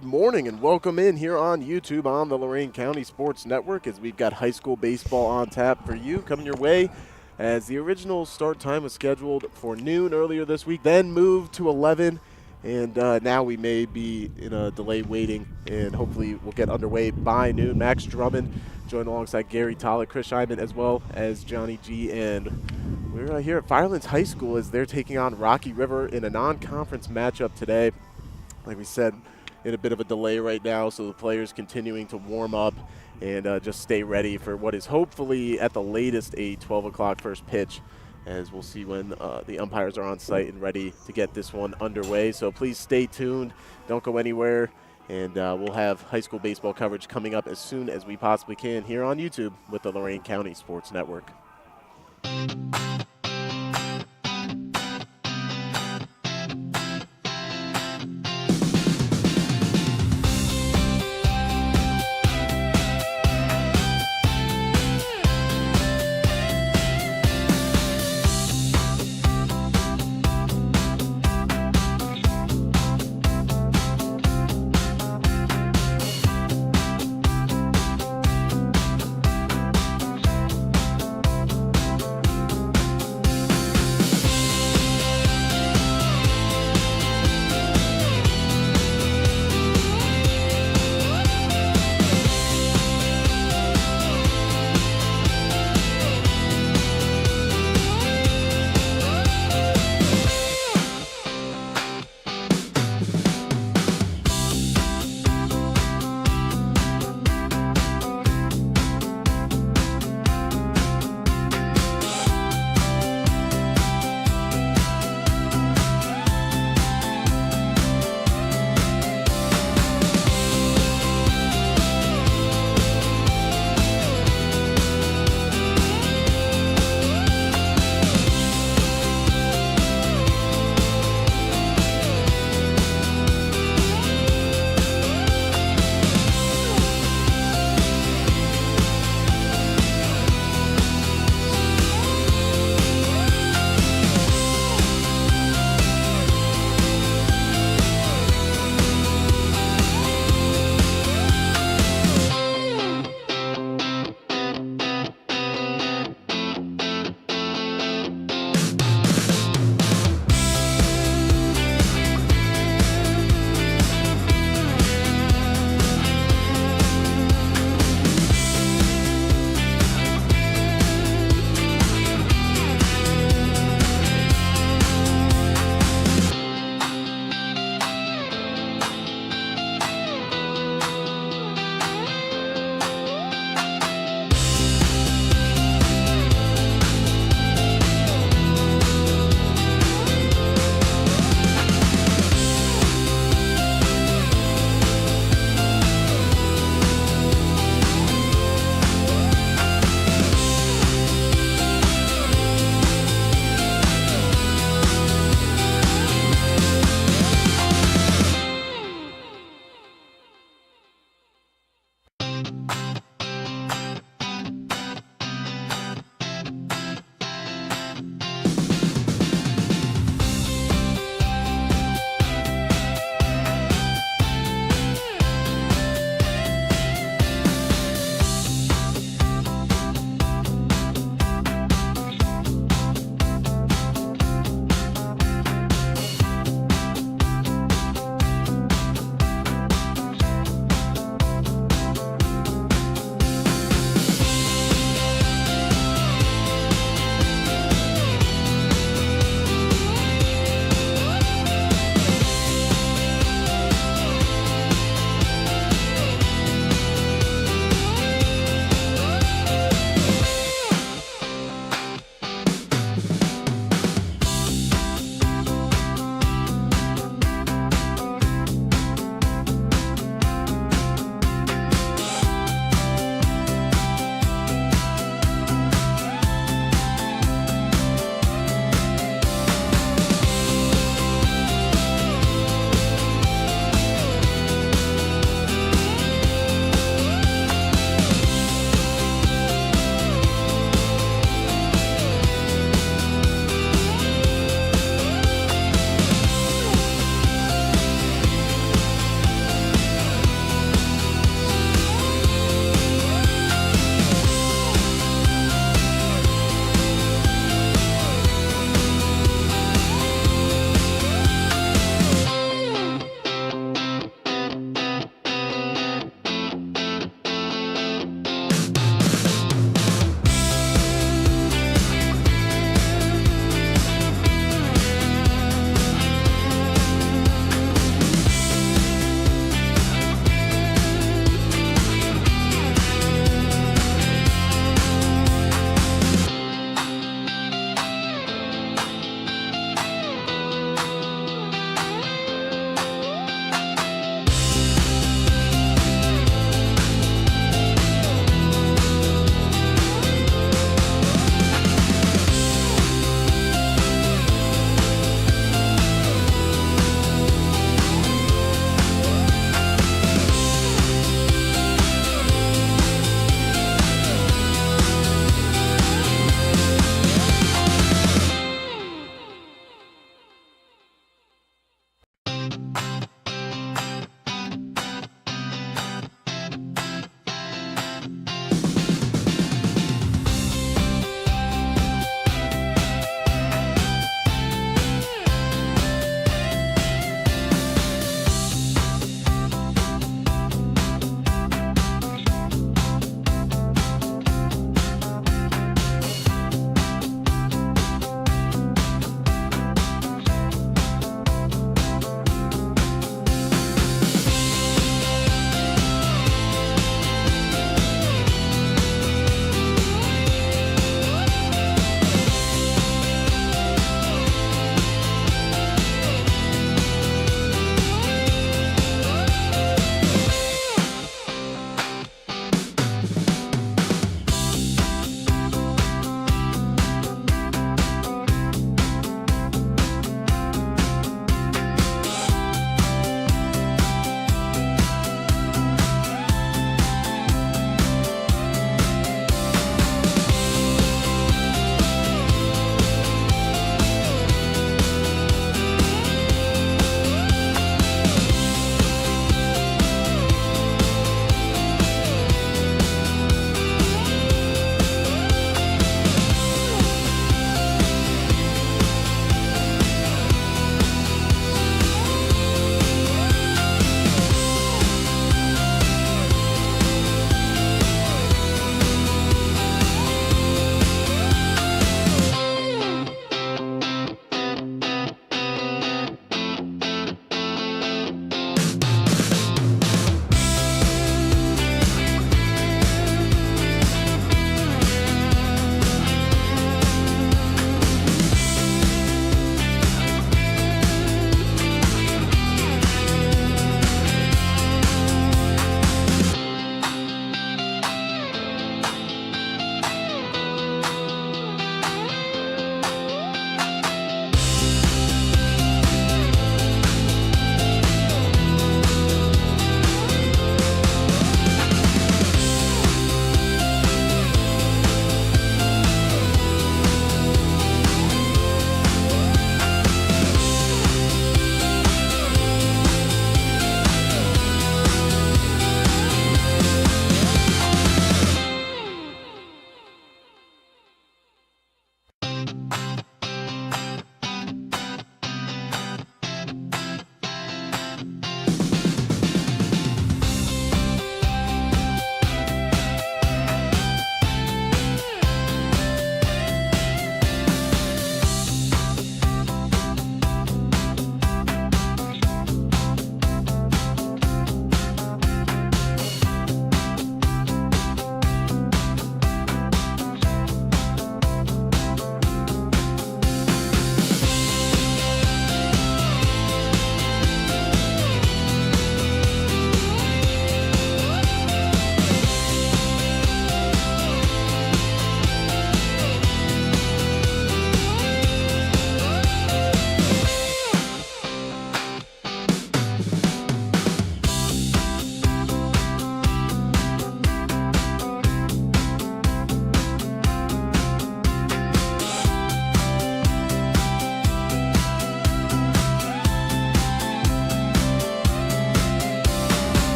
Good morning and welcome in here on YouTube on the Lorain County Sports Network as we've got high school baseball on tap for you coming your way as the original start time was scheduled for noon earlier this week, then moved to 11, and now we may be in a delay waiting, and hopefully we'll get underway by noon. Max Drummond joined alongside Gary Tollett, Chris Scheinman, as well as Johnny G, and we're here at Firelands High School as they're taking on Rocky River in a non-conference matchup today. Like we said, in a bit of a delay right now, so the players continuing to warm up and just stay ready for what is hopefully at the latest a 12 o'clock first pitch, as we'll see when the umpires are on site and ready to get this one underway. So please stay tuned, don't go anywhere, and we'll have high school baseball coverage coming up as soon as we possibly can here on YouTube with the Lorain County Sports Network.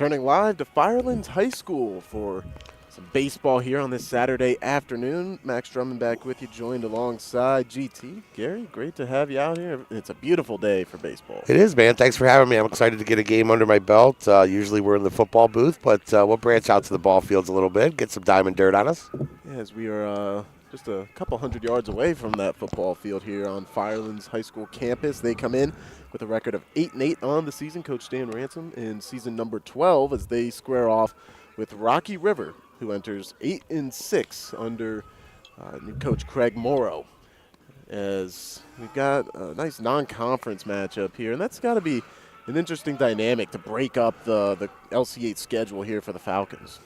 Returning live to Firelands High School for some baseball here on this Saturday afternoon. Max Drummond back with you, joined alongside GT. Gary, great to have you out here. It's a beautiful day for baseball. It is, man. Thanks for having me. I'm excited to get a game under my belt. Usually we're in the football booth, but we'll branch out to the ball fields a little bit, get some diamond dirt on us. Yeah, as we are just a couple hundred yards away from that football field here on Firelands High School campus. They come in with a record of 8-8 on the season. Coach Dan Ransom in season number 12 as they square off with Rocky River, who enters 8-6 under new coach Craig Morrow. As we've got a nice non-conference matchup here, and that's got to be an interesting dynamic to break up the LC8 schedule here for the Falcons.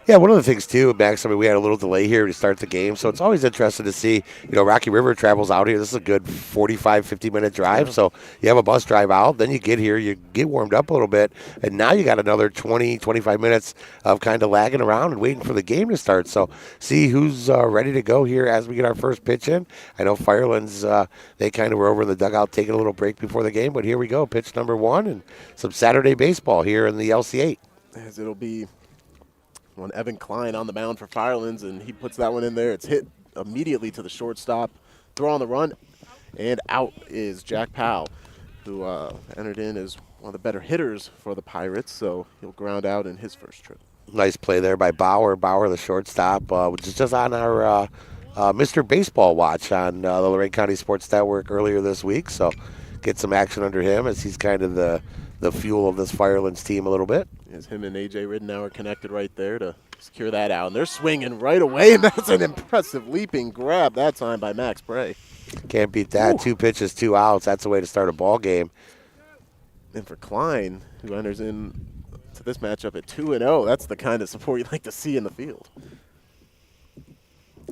Yeah, one of the things, too, Max, we had a little delay here to start the game, so it's always interesting to see, Rocky River travels out here. This is a good 45, 50-minute drive, so you have a bus drive out, then you get here, you get warmed up a little bit, and now you got another 20, 25 minutes of kind of lagging around and waiting for the game to start. So see who's ready to go here as we get our first pitch in. I know Firelands, they kind of were over in the dugout taking a little break before the game, but here we go, pitch number 1, and some Saturday baseball here in the LC8. As it'll be one Evan Klein on the mound for Firelands, and he puts that one in there. It's hit immediately to the shortstop. Throw on the run, and out is Jack Powell, who entered in as one of the better hitters for the Pirates, so he'll ground out in his first trip. Nice play there by Bauer. Bauer, the shortstop, which is just on our Mr. Baseball watch on the Lorain County Sports Network earlier this week, so get some action under him as he's kind of the fuel of this Firelands team a little bit. As him and A.J. Ridenour connected right there to secure that out. And they're swinging right away, and that's an impressive leaping grab that time by Max Bray. Can't beat that. Ooh. 2 pitches, 2 outs. That's the way to start a ball game. And for Klein, who enters in to this matchup at 2-0, that's the kind of support you'd like to see in the field.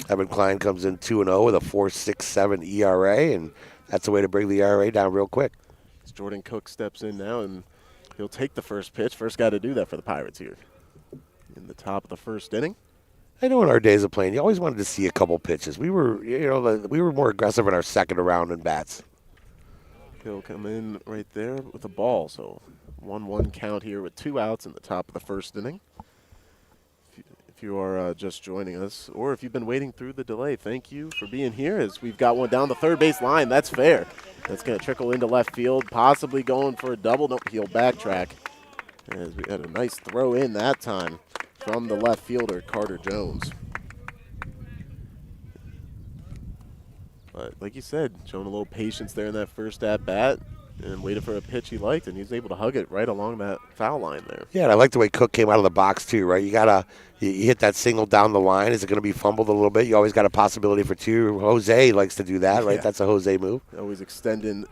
Evan Klein comes in 2-0 with a 4.67 ERA, and that's the way to bring the ERA down real quick. As Jordan Cook steps in now, and he'll take the first pitch. First guy to do that for the Pirates here in the top of the first inning. I know in our days of playing, you always wanted to see a couple pitches. We were, we were more aggressive in our second round in bats. He'll come in right there with a ball. So 1-1 count here with 2 outs in the top of the first inning. If you are just joining us, or if you've been waiting through the delay, thank you for being here as we've got one down the third base line. That's fair. That's going to trickle into left field, possibly going for a double. Nope, he'll backtrack. As we had a nice throw in that time from the left fielder, Carter Jones. But like you said, showing a little patience there in that first at-bat and waited for a pitch he liked, and he was able to hug it right along that foul line there. Yeah, and I like the way Cook came out of the box too, right? You hit that single down the line. Is it going to be fumbled a little bit? You always got a possibility for 2. Jose likes to do that, right? Yeah. That's a Jose move. Always extending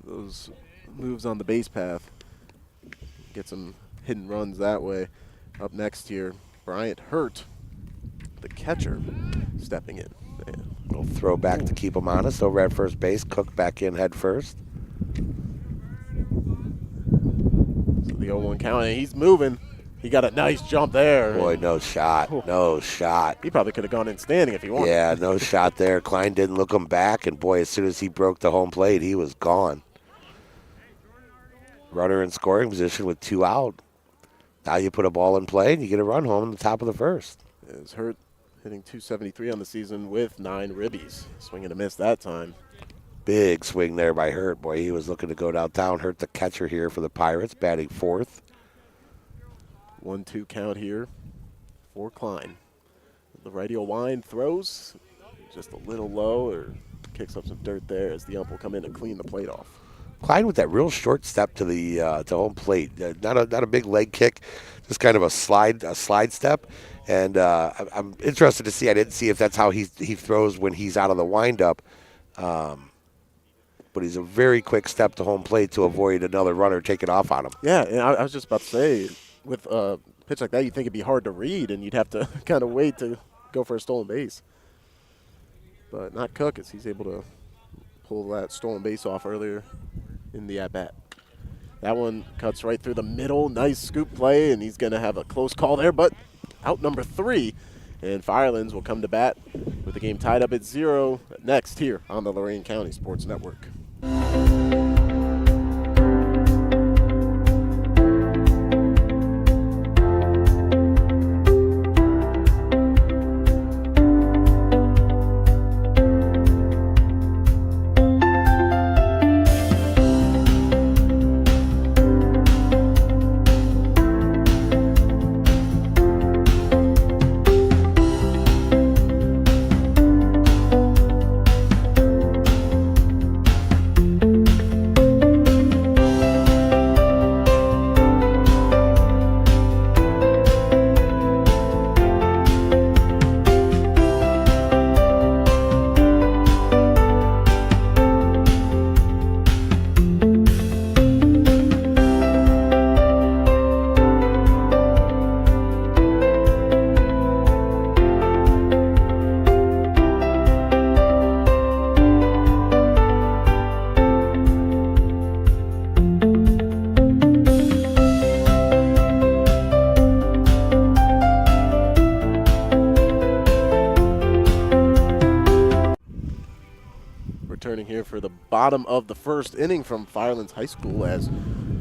those moves on the base path. Get some hidden runs that way. Up next here, Bryant Hurt, the catcher, stepping in. Man. Little throw back to keep him honest over at first base. Cook back in head first. So the 0-1 count, and he's moving. He got a nice jump there. Boy, no shot. No shot. He probably could have gone in standing if he wanted. Yeah, no shot there. Klein didn't look him back, and boy, as soon as he broke the home plate, he was gone. Runner in scoring position with 2 out. Now you put a ball in play, and you get a run home in the top of the first. Is Hurt hitting .273 on the season with 9 ribbies. Swing and a miss that time. Big swing there by Hurt. Boy, he was looking to go downtown. Hurt, the catcher here for the Pirates, batting 4th. 1-2 count here for Klein. The radial wind throws just a little low, or kicks up some dirt there as the ump will come in and clean the plate off. Klein with that real short step to the to home plate. Not a big leg kick, just kind of a slide step. And I'm interested to see. I didn't see if that's how he throws when he's out of the windup. But he's a very quick step to home plate to avoid another runner taking off on him. Yeah, and I was just about to say, with a pitch like that, you'd think it'd be hard to read, and you'd have to kind of wait to go for a stolen base. But not Cook, as he's able to pull that stolen base off earlier in the at-bat. That one cuts right through the middle. Nice scoop play, and he's going to have a close call there, but out number 3. And Firelands will come to bat with the game tied up at 0 next here on the Lorain County Sports Network. returning here for the bottom of the first inning from Firelands High School, as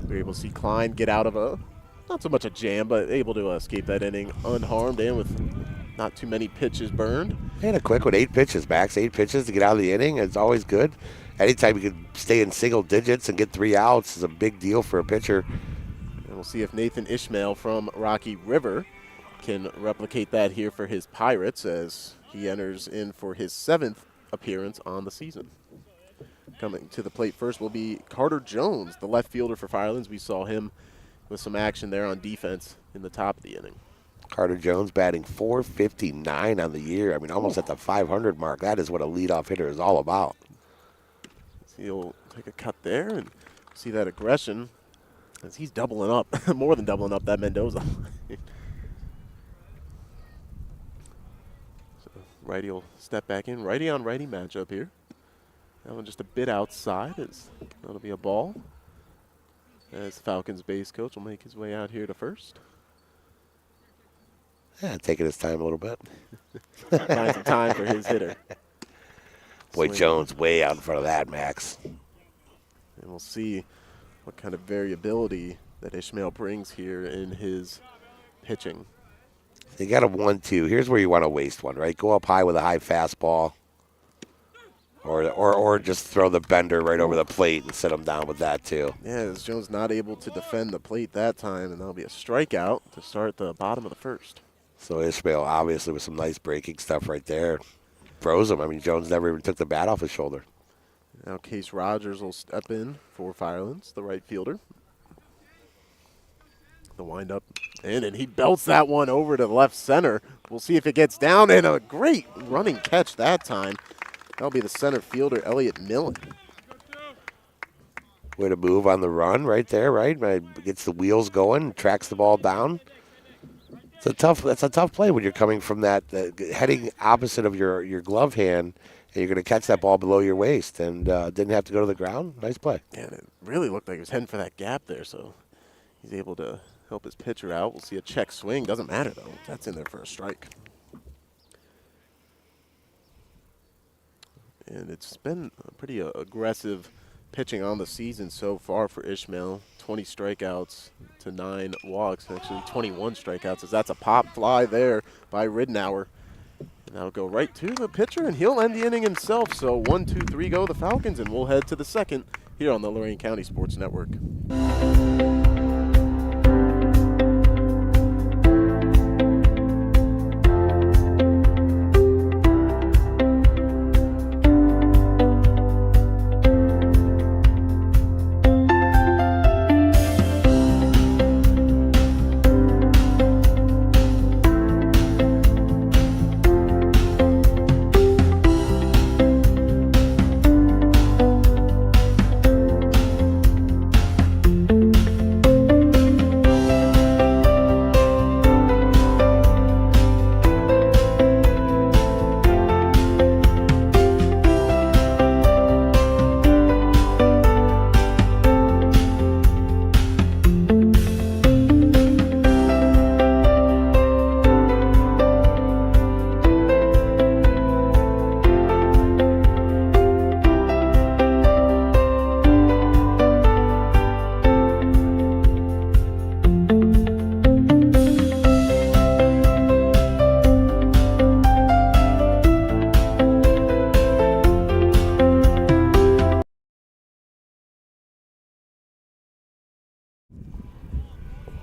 we're able to see Klein get out of not so much a jam, but able to escape that inning unharmed and with not too many pitches burned. And a quick one, 8 pitches, Max. 8 pitches to get out of the inning. It's always good. Anytime you can stay in single digits and get 3 outs is a big deal for a pitcher. And we'll see if Nathan Ishmael from Rocky River can replicate that here for his Pirates, as he enters in for his 7th appearance on the season. Coming to the plate first will be Carter Jones, the left fielder for Firelands. We saw him with some action there on defense in the top of the inning. Carter Jones batting .459 on the year. I mean, almost at the 500 mark. That is what a leadoff hitter is all about. He'll take a cut there and see that aggression as he's doubling up, more than doubling up that Mendoza. So righty will step back in. Righty on righty matchup here. That one just a bit outside. That'll be a ball. As Falcons base coach will make his way out here to first. Yeah, taking his time a little bit. Find some time for his hitter. Boy, Swing. Jones way out in front of that, Max. And we'll see what kind of variability that Ishmael brings here in his pitching. You got a 1-2. Here's where you want to waste one, right? Go up high with a high fastball. Or just throw the bender right over the plate and sit him down with that, too. Yeah, as Jones not able to defend the plate that time, and that'll be a strikeout to start the bottom of the first. So Ishmael, obviously, with some nice breaking stuff right there, froze him. I mean, Jones never even took the bat off his shoulder. Now Case Rogers will step in for Firelands, the right fielder. The windup in, and he belts that one over to left center. We'll see if it gets down, and a great running catch that time. That'll be the center fielder, Elliott Millen. Way to move on the run right there, right? Gets the wheels going, tracks the ball down. That's a tough play when you're coming from that heading opposite of your glove hand, and you're going to catch that ball below your waist, and didn't have to go to the ground. Nice play. Yeah, and it really looked like he was heading for that gap there, so he's able to help his pitcher out. We'll see a check swing. Doesn't matter, though. That's in there for a strike. And it's been a pretty aggressive pitching on the season so far for Ishmael. 20 strikeouts to 9 walks, actually 21 strikeouts, as that's a pop fly there by Ridnour. And that'll go right to the pitcher, and he'll end the inning himself. So 1, 2, 3 go the Falcons, and we'll head to the second here on the Lorain County Sports Network.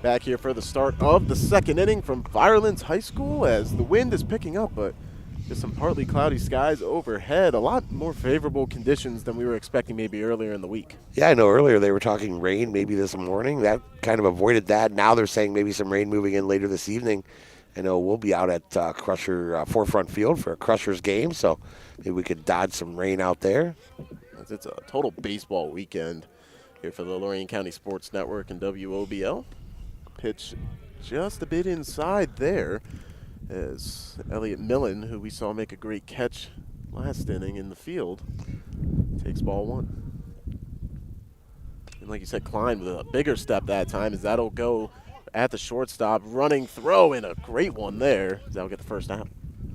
Back here for the start of the second inning from Firelands High School, as the wind is picking up, but just some partly cloudy skies overhead. A lot more favorable conditions than we were expecting maybe earlier in the week. Yeah, I know earlier they were talking rain maybe this morning. That kind of avoided that. Now they're saying maybe some rain moving in later this evening. I know we'll be out at Crusher Forefront Field for a Crushers game, so maybe we could dodge some rain out there. It's a total baseball weekend here for the Lorain County Sports Network and WOBL. Pitch just a bit inside there, as Elliott Millen, who we saw make a great catch last inning in the field, takes ball 1. And like you said, Klein with a bigger step that time, as that'll go at the shortstop, running throw, and a great one there. That'll get the first out.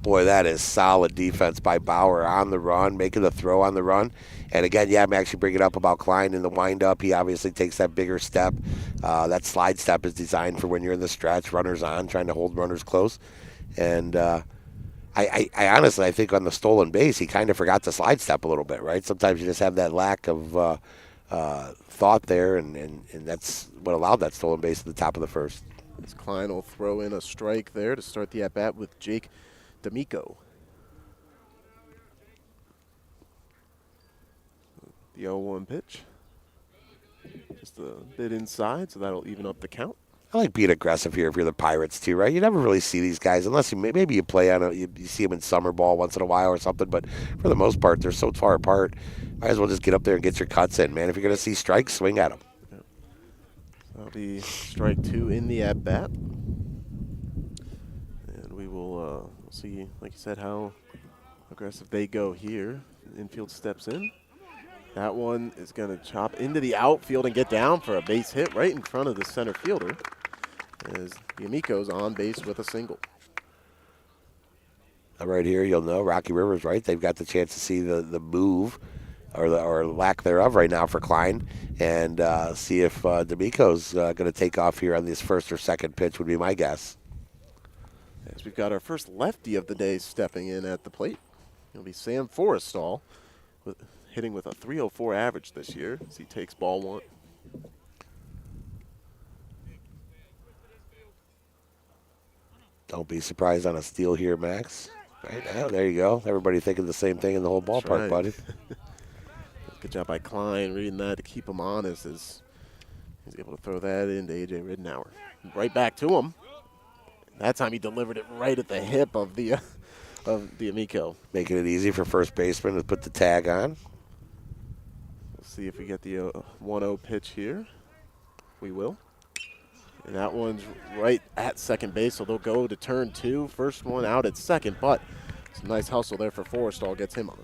Boy, that is solid defense by Bauer on the run, making the throw on the run. And again, I'm actually bringing up about Klein in the windup. He obviously takes that bigger step. That slide step is designed for when you're in the stretch, runners on, trying to hold runners close. And I honestly, I think on the stolen base, he kind of forgot to slide step a little bit, right? Sometimes you just have that lack of thought there, and that's what allowed that stolen base at the top of the first. As Klein will throw in a strike there to start the at-bat with Jake D'Amico. The 0-1 pitch. Just a bit inside, so that'll even up the count. I like being aggressive here if you're the Pirates too, right? You never really see these guys unless maybe you play on you see them in summer ball once in a while or something. But for the most part, they're so far apart. Might as well just get up there and get your cuts in, man. If you're going to see strikes, swing at them. Yep. That'll be strike 2 in the at bat, and we will see, like you said, how aggressive they go here. Infield steps in. That one is going to chop into the outfield and get down for a base hit right in front of the center fielder, as D'Amico's on base with a single. Right here, you'll know Rocky River's right. They've got the chance to see the move or lack thereof right now for Klein, and see if D'Amico's going to take off here on this first or second pitch would be my guess. As we've got our first lefty of the day stepping in at the plate. It'll be Sam Forrestal, hitting with a .304 average this year as he takes ball 1. Don't be surprised on a steal here, Max. Right now, there you go. Everybody thinking the same thing in the whole ballpark, right, buddy. Good job by Klein reading that to keep him honest as he's able to throw that into A.J. Ridenour. Right back to him. That time he delivered it right at the hip of D'Amico. Making it easy for first baseman to put the tag on. We'll see if we get the 1-0 pitch here. We will. And that one's right at second base, so they'll go to turn 2. First one out at second, but it's a nice hustle there for Forrestal, gets him on.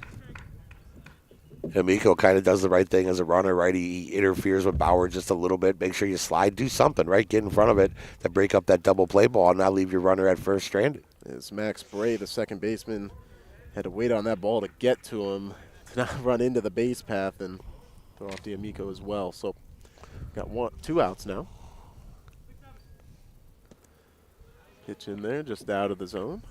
D'Amico kind of does the right thing as a runner, right? He interferes with Bauer just a little bit. Make sure you slide, do something, right? Get in front of it to break up that double play ball and not leave your runner at first stranded. As Max Bray, the second baseman, had to wait on that ball to get to him, to not run into the base path and throw off D'Amico as well. So got 2 outs now. Pitch in there, just out of the zone.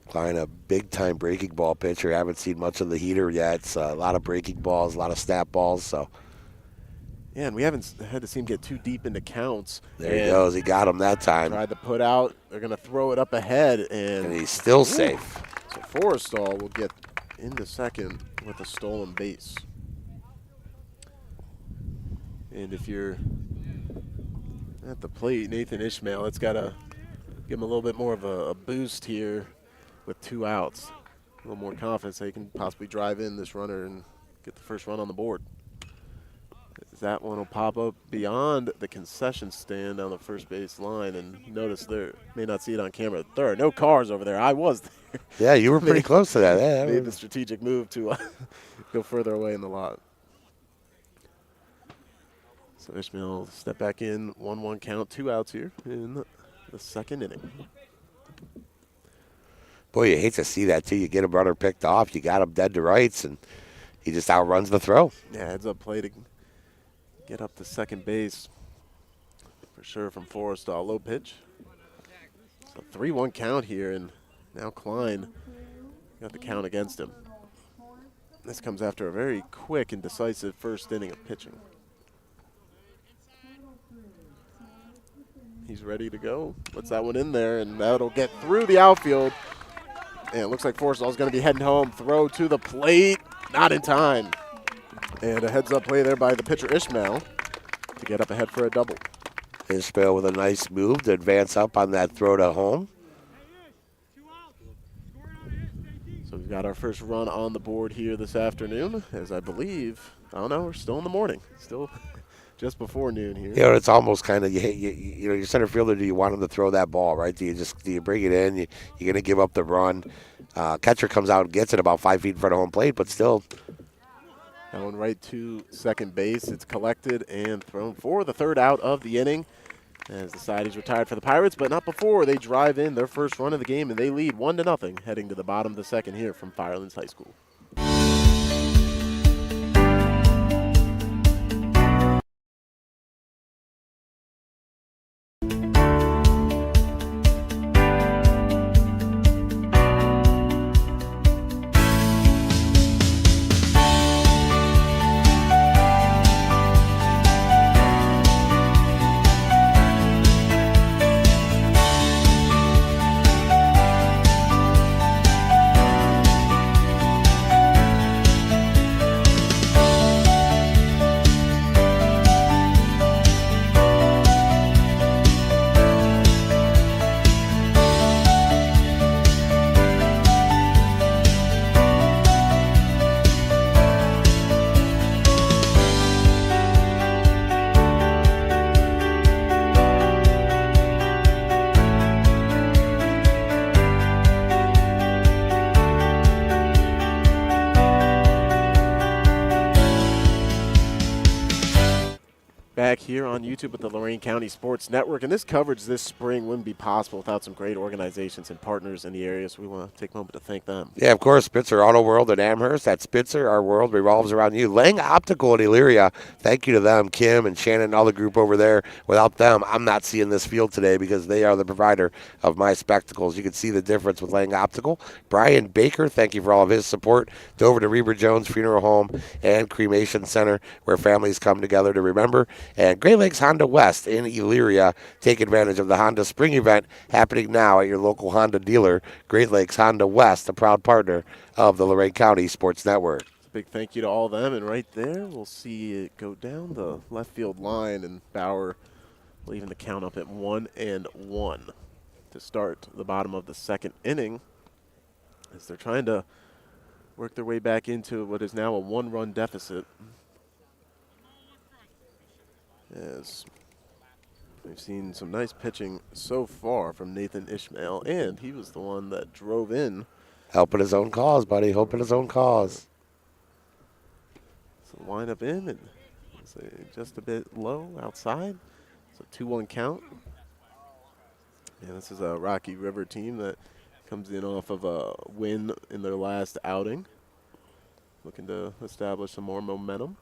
Klein, a big-time breaking ball pitcher. Haven't seen much of the heater yet. It's a lot of breaking balls, a lot of snap balls. So, yeah, and we haven't had to see him get too deep into counts. There he goes. He got him that time. Tried to put out. They're going to throw it up ahead. And he's still safe. So Forrestal will get into second with a stolen base. And if you're at the plate, Nathan Ishmael, it's got to give him a little bit more of a boost here with 2 outs. A little more confidence that he can possibly drive in this runner and get the first run on the board. That one will pop up beyond the concession stand on the first base line, and notice there, may not see it on camera, there are no cars over there. I was there. Yeah, you were pretty close to that. Yeah, made the strategic move to go further away in the lot. So Ishmael will step back in, 1-1 count, 2 outs here in the second inning. Boy, you hate to see that, too. You get a runner picked off, you got him dead to rights, and he just outruns the throw. Yeah, heads up play to get up to second base for sure from Forrestal. Low pitch. So 3-1 count here, and now Klein got the count against him. This comes after a very quick and decisive first inning of pitching. He's ready to go. Puts that one in there, and that'll get through the outfield. And it looks like Forrestal's going to be heading home. Throw to the plate. Not in time. And a heads-up play there by the pitcher Ishmael to get up ahead for a double. Ishmael with a nice move to advance up on that throw to home. So we've got our first run on the board here this afternoon, as I believe, I don't know, we're still in the morning. Still just before noon here. You know, it's almost kind of, you know, your center fielder, do you want him to throw that ball, right? Do you bring it in? You're going to give up the run. Catcher comes out and gets it about 5 feet in front of home plate, but still. That one right to second base. It's collected and thrown for the third out of the inning. As the side is retired for the Pirates, but not before they drive in their first run of the game, and they lead 1-0 heading to the bottom of the second here from Firelands High School. Back here on YouTube with the Lorain County Sports Network, and this coverage this spring wouldn't be possible without some great organizations and partners in the area, so we want to take a moment to thank them. Yeah, of course, Spitzer Auto World in Amherst. At Spitzer, our world revolves around you. Lang Optical in Elyria, thank you to them, Kim and Shannon and all the group over there. Without them, I'm not seeing this field today because they are the provider of my spectacles. You can see the difference with Lang Optical. Brian Baker, thank you for all of his support. Dover to Reber Jones Funeral Home and Cremation Center, where families come together to remember. And Great Lakes Honda West in Elyria. Take advantage of the Honda Spring event happening now at your local Honda dealer. Great Lakes Honda West, a proud partner of the Lorain County Sports Network. Big thank you to all of them, and right there we'll see it go down the left field line, and Bauer leaving the count up at 1-1 to start the bottom of the second inning as they're trying to work their way back into what is now a one-run deficit. As we've seen some nice pitching so far from Nathan Ishmael, and he was the one that drove in. Helping his own cause, buddy. Helping his own cause. So wind up in, and just a bit low outside. So 2-1 count. And this is a Rocky River team that comes in off of a win in their last outing, looking to establish some more momentum.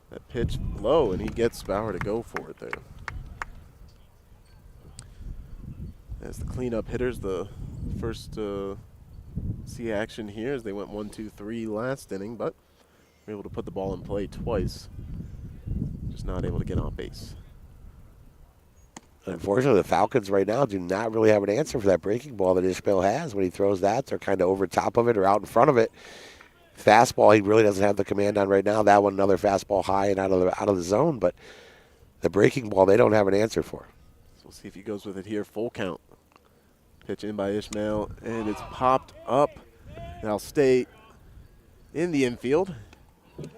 That pitch low, and he gets Bauer to go for it there. As the cleanup hitters, the first see action here as they went 1-2-3 last inning, but were able to put the ball in play twice. Just not able to get on base. Unfortunately, the Falcons right now do not really have an answer for that breaking ball that Ishmael has. When he throws that, they're kind of over top of it or out in front of it. Fastball, he really doesn't have the command on right now. That one, another fastball high and out of the zone. But the breaking ball, they don't have an answer for. So we'll see if he goes with it here. Full count. Pitch in by Ishmael, and it's popped up. Now stay in the infield.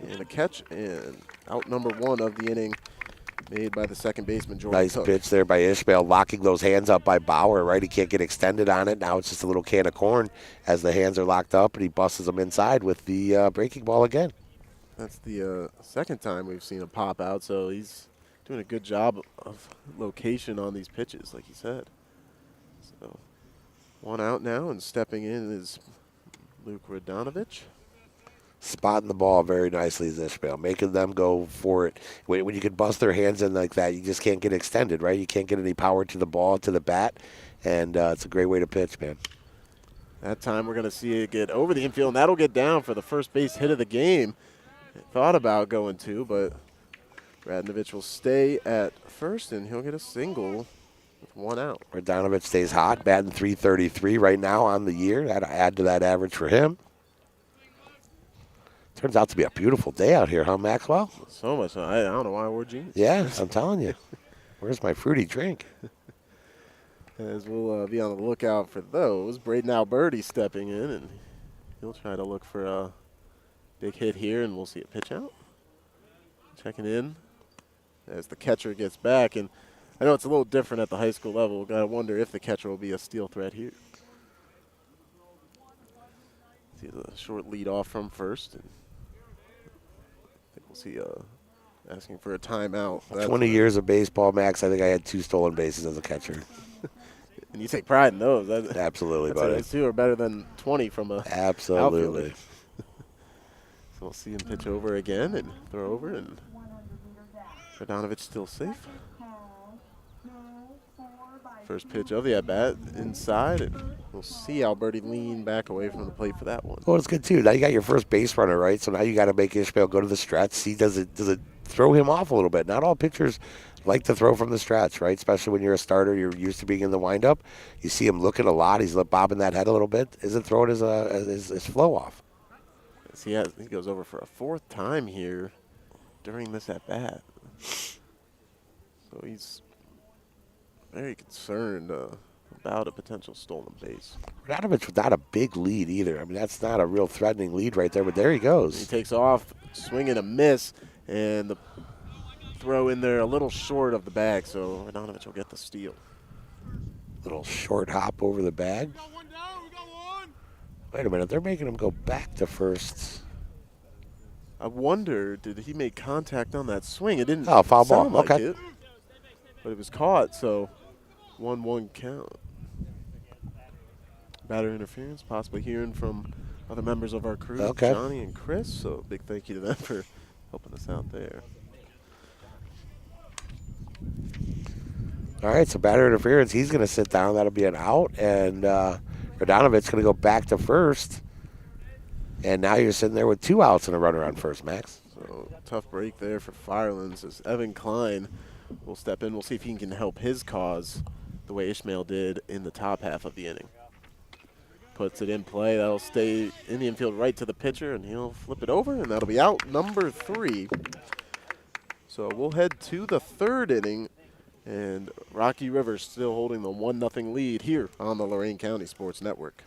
And a catch, and out number one of the inning made by the second baseman, Jordan Nice Cook. pitch there by Ishmael, locking those hands up by Bauer, right? He can't get extended on it. Now it's just a little can of corn as the hands are locked up, and he busts them inside with the breaking ball again. That's the second time we've seen a pop out, so he's doing a good job of location on these pitches, like he said. So one out now, and stepping in is Luke Radonovich. Spotting the ball very nicely is Ishmael, making them go for it. When you can bust their hands in like that, you just can't get extended, right? You can't get any power to the ball, to the bat, and it's a great way to pitch, man. That time we're going to see it get over the infield, and that'll get down for the first base hit of the game. Thought about going to, but Radonovich will stay at first, and he'll get a single with one out. Radonovich stays hot, batting .333 right now on the year. That'll add to that average for him. Turns out to be a beautiful day out here, huh, Maxwell? So much. I don't know why we're genius. Yeah, I'm telling you. Where's my fruity drink? As we'll be on the lookout for those. Braden Alberti stepping in, and he'll try to look for a big hit here, and we'll see it pitch out. Checking in as the catcher gets back, and I know it's a little different at the high school level. Got to wonder if the catcher will be a steal threat here. See the short lead off from first. And I think we'll see a asking for a timeout. 20 years of baseball, Max. I think I had 2 stolen bases as a catcher. And you take pride in those. Absolutely, I'd buddy. say those 2 are better than 20 from a Absolutely. outfielder. So we'll see him pitch over again and throw over, and Radonovich still safe. First pitch of the at-bat inside, and we'll see Alberti lean back away from the plate for that one. Well, it's good, too. Now you got your first base runner, right? So now you got to make Ishmael go to the stretch. See, does it throw him off a little bit? Not all pitchers like to throw from the stretch, right? Especially when you're a starter, you're used to being in the windup. You see him looking a lot. He's bobbing that head a little bit. Isn't throwing his flow off. He goes over for a 4th time here during this at-bat. So he's very concerned about a potential stolen base. Radonovich with not a big lead either. I mean, that's not a real threatening lead right there, but there he goes. He takes off, swing and a miss, and the throw in there a little short of the bag, so Radonovich will get the steal. Little short hop over the bag. Wait a minute, they're making him go back to first. I wonder, did he make contact on that swing? It didn't foul ball. sound like Okay. it, but it was caught, so 1-1 count. Batter interference, possibly hearing from other members of our crew, Okay. Johnny and Chris, so big thank you to them for helping us out there. All right, so batter interference. He's going to sit down. That'll be an out, and Radonovich's going to go back to first. And now you're sitting there with 2 outs and a runner on first, Max. So tough break there for Firelands as Evan Klein will step in. We'll see if he can help his cause the way Ishmael did in the top half of the inning. Puts it in play. That'll stay in the infield right to the pitcher, and he'll flip it over, and that'll be out number 3. So we'll head to the 3rd inning, and Rocky River still holding the 1-0 lead here on the Lorain County Sports Network.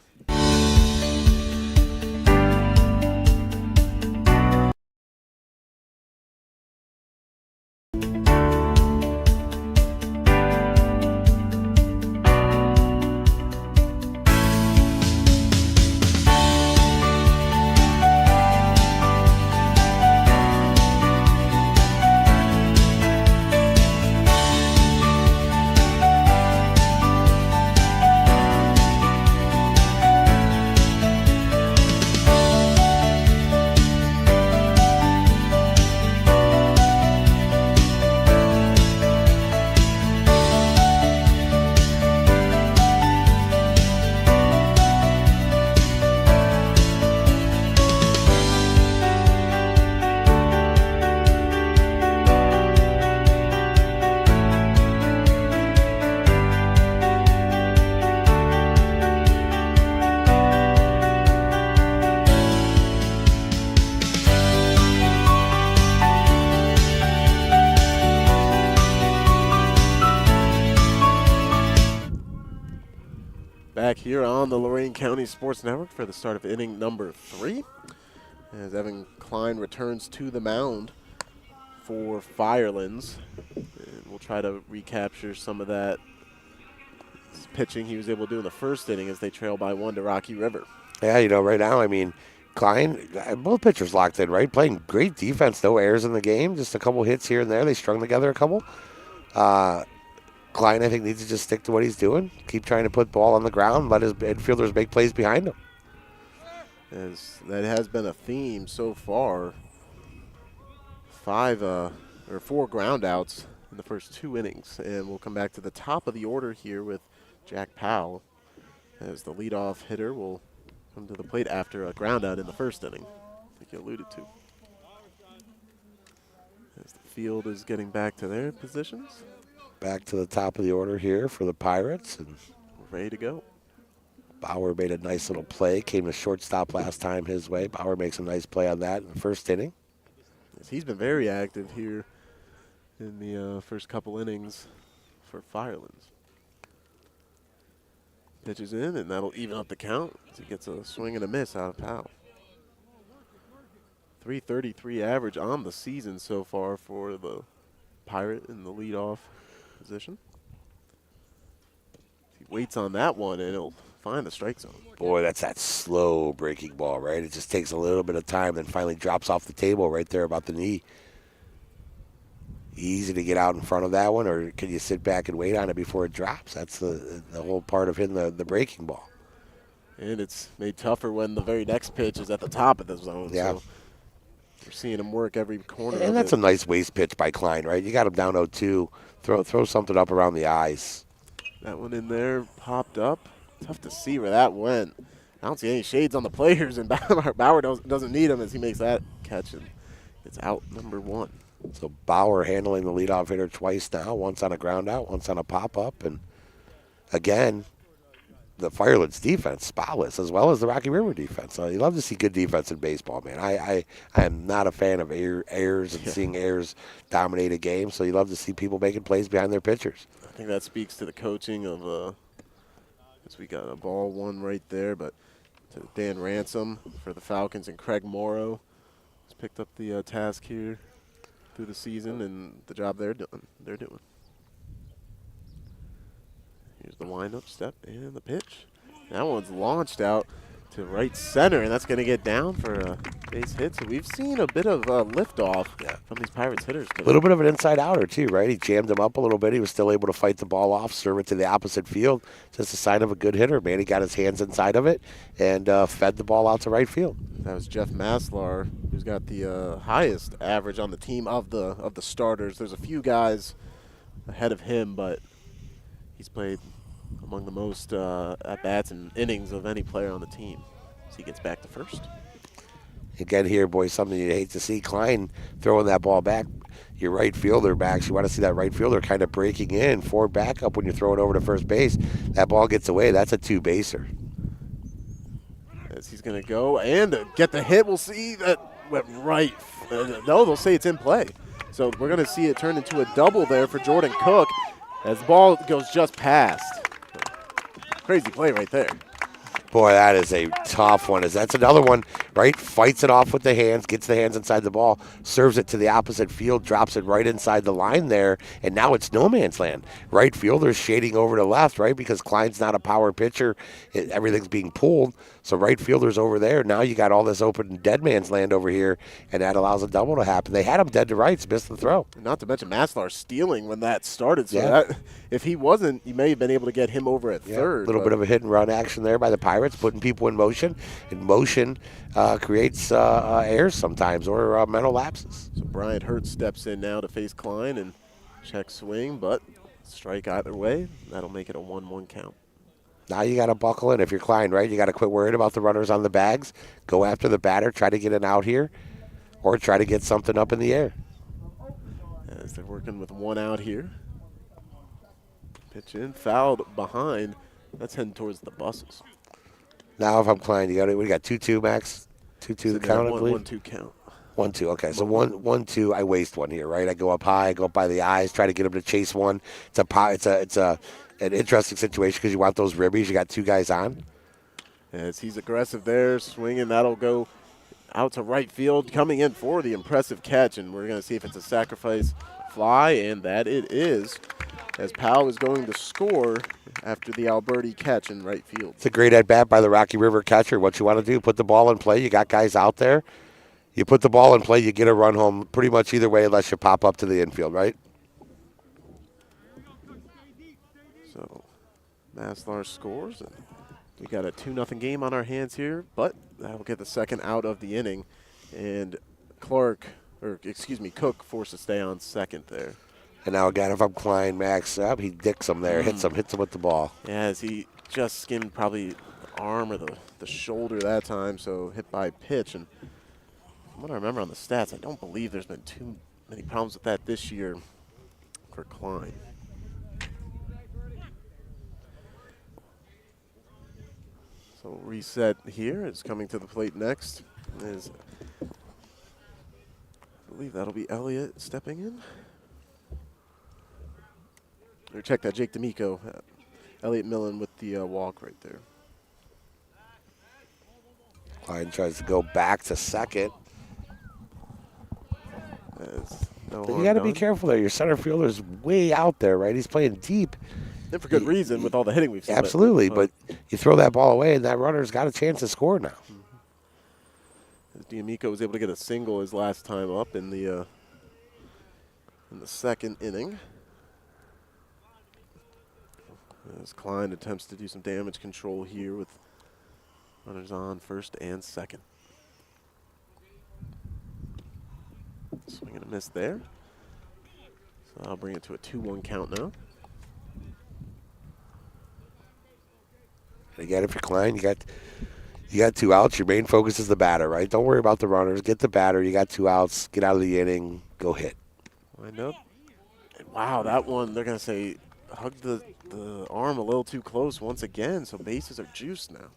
Back here on the Lorain County Sports Network for the start of inning number 3, as Evan Klein returns to the mound for Firelands. And we'll try to recapture some of that pitching he was able to do in the first inning as they trail by 1 to Rocky River. Yeah, right now, I mean, Klein, both pitchers locked in, right? Playing great defense, no errors in the game, just a couple hits here and there. They strung together a couple. Klein, I think, needs to just stick to what he's doing. Keep trying to put ball on the ground, let his infielders make plays behind him. As that has been a theme so far. 4 ground outs in the first 2 innings. And we'll come back to the top of the order here with Jack Powell, as the leadoff hitter will come to the plate after a ground out in the first inning, like you alluded to. As the field is getting back to their positions. Back to the top of the order here for the Pirates. And we're ready to go. Bauer made a nice little play, came to shortstop last time his way. Bauer makes a nice play on that in the first inning. Yes, he's been very active here in the first couple innings for Firelands. Pitches in, and that'll even up the count as he gets a swing and a miss out of Powell. 333 average on the season so far for the Pirate in the leadoff position. He waits on that one, and he'll find the strike zone. Boy, that's that slow breaking ball, right? It just takes a little bit of time, then finally drops off the table right there about the knee. easy to get out in front of that one, or can you sit back and wait on it before it drops? That's the whole part of hitting the breaking ball. And it's made tougher when the very next pitch is at the top of the zone. Yeah. So we're seeing him work every corner And of that's it. a nice waste pitch by Klein, right? You got him down 0-2. Throw something up around the eyes. That one in there popped up. Tough to see where that went. I don't see any shades on the players, and Bauer doesn't need him as he makes that catch, and it's out number 1. So Bauer handling the leadoff hitter twice now, once on a ground out, once on a pop-up. And again, the Firelands defense, spotless, as well as the Rocky River defense. You love to see good defense in baseball, man. I am not a fan of errors and seeing errors dominate a game, so you love to see people making plays behind their pitchers. I think that speaks to the coaching of as we got a ball one right there, but to Dan Ransom for the Falcons and Craig Morrow has picked up the task here through the season and the job they're doing. Here's the windup step and the pitch. That one's launched out to right center, and that's going to get down for a base hit. So we've seen a bit of liftoff from these Pirates hitters today. A little bit of an inside outer, too, right? He jammed him up a little bit. He was still able to fight the ball off, serve it to the opposite field. Just a sign of a good hitter, man. He got his hands inside of it and fed the ball out to right field. That was Jeff Maslar, who's got the highest average on the team of the starters. There's a few guys ahead of him, but he's played among the most at-bats and innings of any player on the team. So he gets back to first. Again here, boys, something you hate to see. Klein throwing that ball back. Your right fielder backs. You want to see that right fielder kind of breaking in, forward backup when you throw it over to first base. That ball gets away. That's a two-baser. As he's going to go and get the hit. We'll see that went right. No, they'll say it's in play. So we're going to see it turn into a double there for Jordan Cook as the ball goes just past. Crazy play right there. Boy, that is a tough one. That's another one, right? Fights it off with the hands, gets the hands inside the ball, serves it to the opposite field, drops it right inside the line there, and now it's no man's land. Right fielder's shading over to left, right? Because Klein's not a power pitcher. Everything's being pulled. So right fielder's over there. Now you got all this open dead man's land over here, and that allows a double to happen. They had him dead to rights, missed the throw. Not to mention Maslar stealing when that started. So Yeah. that, if he wasn't, you may have been able to get him over at third. A little bit of a hit and run action there by the Pirates, putting people in motion. And motion creates errors sometimes or mental lapses. So Bryant Hurts steps in now to face Klein and check swing, but strike either way. That'll make it a 1-1 count. Now you got to buckle in. If you're Klein, right, you got to quit worrying about the runners on the bags. Go after the batter, try to get an out here, or try to get something up in the air. As they're working with one out here. Pitch in, fouled behind. That's heading towards the buses. Now if I'm Klein, we got 2-2, Max. 2-2 the count, I believe. 1-2 count. 1-2, okay. So 1-2, I waste one here, right? I go up high, I go up by the eyes, try to get him to chase one. It's an interesting situation because you want those ribbies. You got two guys on. As he's aggressive there, swinging, that'll go out to right field, coming in for the impressive catch, and we're going to see if it's a sacrifice fly, and that it is, as Powell is going to score after the Alberti catch in right field. It's a great at-bat by the Rocky River catcher. What you want to do, put the ball in play. You got guys out there. You put the ball in play, you get a run home pretty much either way unless you pop up to the infield, right? So Maslar scores, and we got a 2-0 game on our hands here, but that'll get the second out of the inning, and Cook forced to stay on second there. And now again, if I'm Klein, Max up, he dicks him there, hits him with the ball. Yeah, as he just skimmed probably the arm or the shoulder that time, so hit by pitch. And from what I remember on the stats, I don't believe there's been too many problems with that this year for Klein. So reset here is coming to the plate next. I believe that'll be Elliott stepping in. Or check that, Jake D'Amico. Elliott Millen with the walk right there. Klein tries to go back to second. You got to be careful there. Your center fielder's way out there, right? He's playing deep. And for good reason with all the hitting we've seen. Absolutely, but you throw that ball away, and that runner's got a chance to score now. D'Amico was able to get a single his last time up in the in the second inning. As Klein attempts to do some damage control here with runners on first and second. Swing and a miss there. So I'll bring it to a 2-1 count now. And again, if you're Klein, you got 2 outs. Your main focus is the batter, right? Don't worry about the runners. Get the batter. You got 2 outs. Get out of the inning. Go hit. Wind up. And wow, that one, they're going to say, hugged the arm a little too close once again, so bases are juiced now.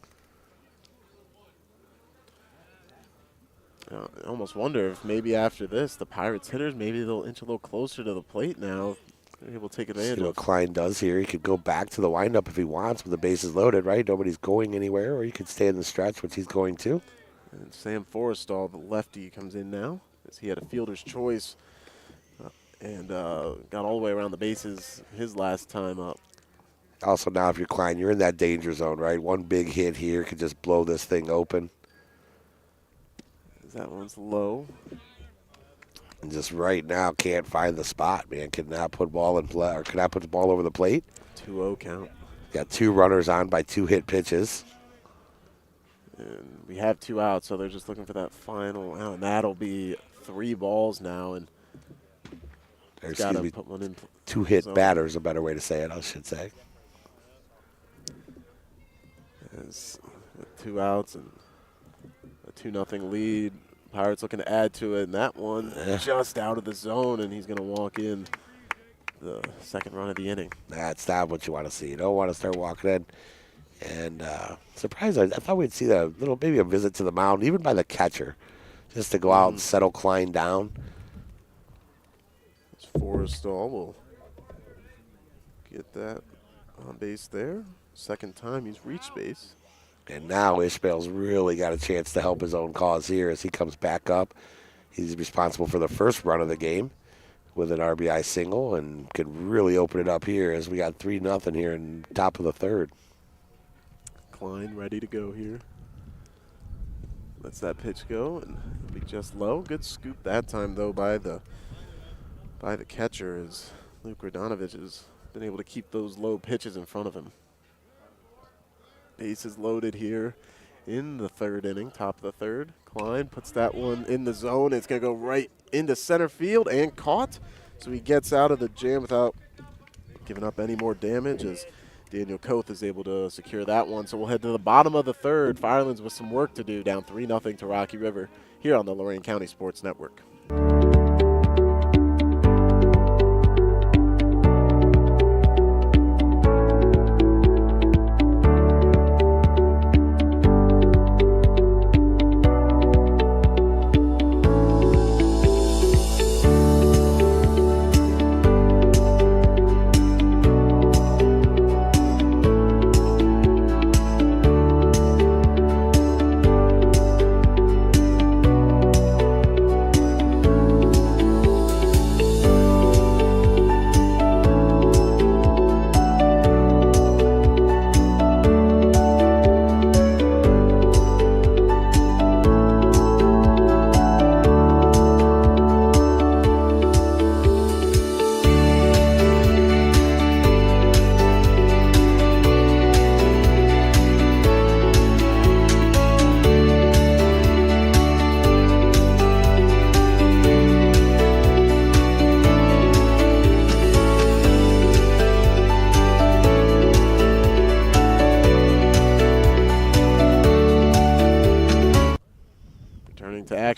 I almost wonder if maybe after this, the Pirates hitters, maybe they'll inch a little closer to the plate now. They're able to take advantage See what of. Klein does here. He could go back to the windup if he wants with the bases loaded, right? Nobody's going anywhere, or he could stay in the stretch, which he's going to. And Sam Forrestal, the lefty, comes in now, as he had a fielder's choice and got all the way around the bases his last time up. Also, now if you're Klein, you're in that danger zone, right? One big hit here could just blow this thing open. That one's low. And just right now can't find the spot, man. Cannot put ball in play, or cannot put the ball over the plate. 2-0 count. Got 2 runners on by 2 hit pitches. And we have 2 outs, so they're just looking for that final out, and that'll be 3 balls now. And got to put one in. 2 hit batter is a better way to say it, I should say. As with 2 outs and a 2-0 lead. Pirates looking to add to it, and that one just out of the zone, and he's going to walk in the second run of the inning. That's not what you want to see. You don't want to start walking in. And surprised, I thought we'd see maybe a visit to the mound, even by the catcher, just to go out and settle Klein down. Forrestal will get that on base there. Second time he's reached base. And now Ishmael's really got a chance to help his own cause here as he comes back up. He's responsible for the first run of the game with an RBI single and could really open it up here as we got 3-0 here in top of the third. Klein ready to go here. Lets that pitch go and it'll be just low. Good scoop that time though by the catcher as Luke Radonovich has been able to keep those low pitches in front of him. Bases loaded here in the third inning, top of the third. Klein puts that one in the zone. It's going to go right into center field and caught. So he gets out of the jam without giving up any more damage as Daniel Koth is able to secure that one. So we'll head to the bottom of the third. Firelands with some work to do, down 3-0 to Rocky River here on the Lorain County Sports Network.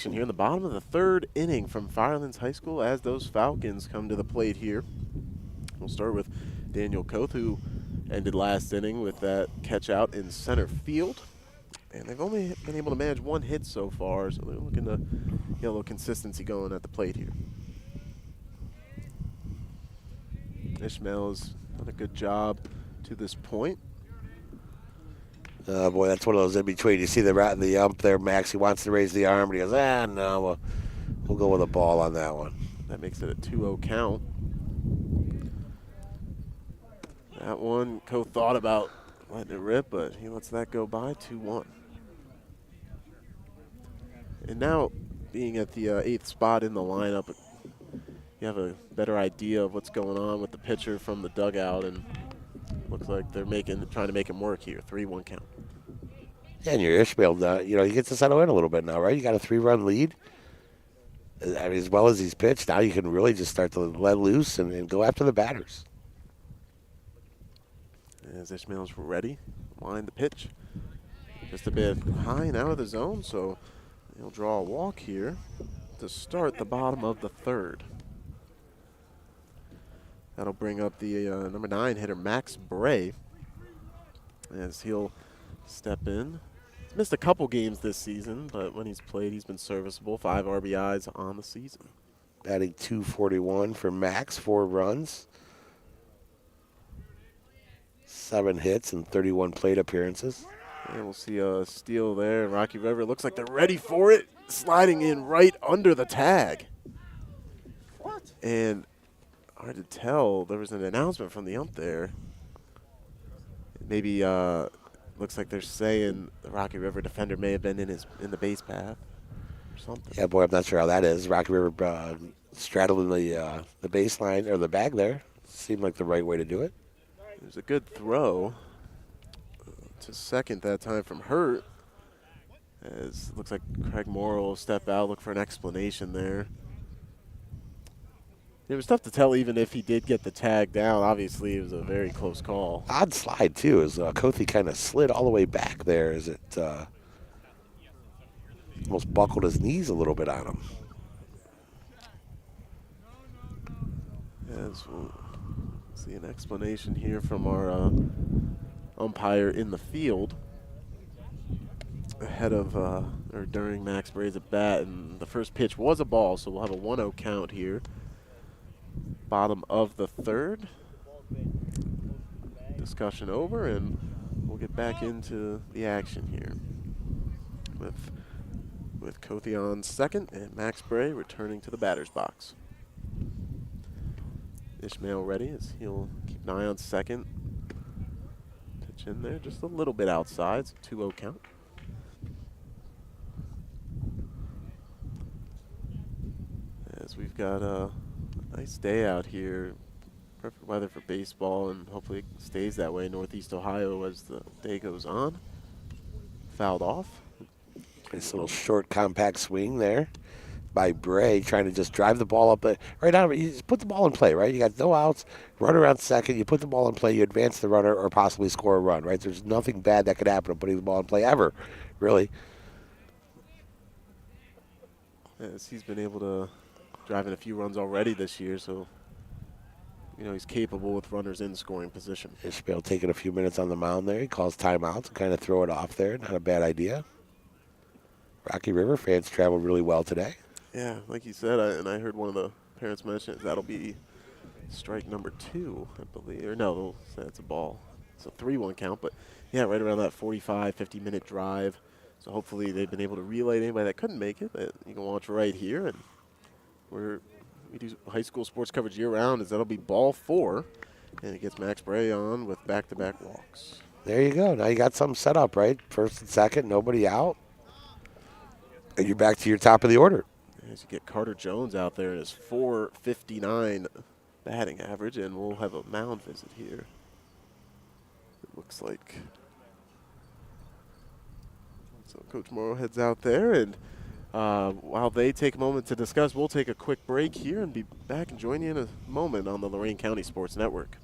Here in the bottom of the third inning from Firelands High School as those Falcons come to the plate here. We'll start with Daniel Koth, who ended last inning with that catch out in center field. And they've only been able to manage 1 hit so far, so they're looking to get a little consistency going at the plate here. Ishmael has done a good job to this point. Boy, that's one of those in between. You see the ump there, Max. He wants to raise the arm, but he goes, no, we'll go with a ball on that one. That makes it a 2-0 count. That one, Koth thought about letting it rip, but he lets that go by, 2-1. And now, being at the 8th spot in the lineup, you have a better idea of what's going on with the pitcher from the dugout, and looks like they're trying to make him work here. 3-1 count. Yeah, and your Ishmael, he gets to settle in a little bit now, right? You got a 3-run lead. I mean, as well as he's pitched, now you can really just start to let loose and go after the batters. As Ishmael's ready, line the pitch. Just a bit high and out of the zone, so he'll draw a walk here to start the bottom of the third. That'll bring up the number 9 hitter, Max Bray, as he'll step in. He's missed a couple games this season, but when he's played, he's been serviceable. 5 RBIs on the season. Batting .241 for Max, 4 runs, 7 hits, and 31 plate appearances. And we'll see a steal there. Rocky River looks like they're ready for it. Sliding in right under the tag. What? And hard to tell. There was an announcement from the ump there. Maybe looks like they're saying the Rocky River defender may have been in the base path or something. Yeah, boy, I'm not sure how that is. Rocky River straddling the baseline or the bag there. Seemed like the right way to do it. It was a good throw to second that time from Hurt. As it looks like Craig Morrow will step out, look for an explanation there. It was tough to tell even if he did get the tag down. Obviously, it was a very close call. Odd slide, too, as Kothi kind of slid all the way back there as it almost buckled his knees a little bit on him. As we'll see an explanation here from our umpire in the field ahead of or during Max Bray's at bat, and the first pitch was a ball, so we'll have a 1-0 count here. Bottom of the third. Discussion over, and we'll get back into the action here with Kothi on second and Max Bray returning to the batter's box. Ishmael ready as he'll keep an eye on second. Pitch in there just a little bit outside, so 2-0 count. As we've got a nice day out here. Perfect weather for baseball, and hopefully it stays that way in Northeast Ohio as the day goes on. Fouled off. Nice little short, compact swing there by Bray, trying to just drive the ball up. Right now, you just put the ball in play, right? You got no outs, run around second, you put the ball in play, you advance the runner or possibly score a run, right? There's nothing bad that could happen to putting the ball in play ever, really. As he's been able to drive in a few runs already this year, so he's capable with runners in scoring position. Ishmael taking a few minutes on the mound there. He calls timeout to kind of throw it off there. Not a bad idea. Rocky River fans traveled really well today. Yeah, like you said, and I heard one of the parents mention that'll be strike number 2, I believe. Or no, they'll say it's a ball. It's a 3-1 count, but yeah, right around that 45, 50-minute drive. So hopefully they've been able to relay to anybody that couldn't make it that you can watch right here. And we do high school sports coverage year-round, as that'll be ball 4, and it gets Max Bray on with back-to-back walks. There you go. Now you got something set up, right? First and second, nobody out. And you're back to your top of the order. As you get Carter Jones out there in his .459 batting average, and we'll have a mound visit here. It looks like. So Coach Morrow heads out there, and while they take a moment to discuss, we'll take a quick break here and be back and join you in a moment on the Lorain County Sports Network.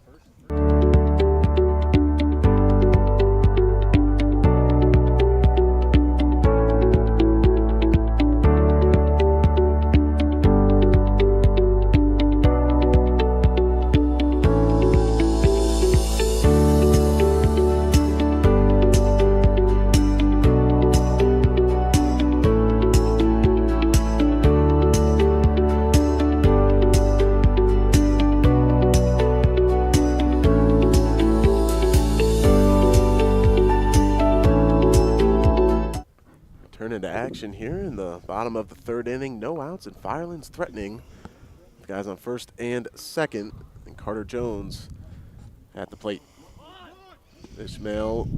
Here in the bottom of the third inning, no outs, and Firelands threatening. The guys on first and second, and Carter Jones at the plate. Ishmael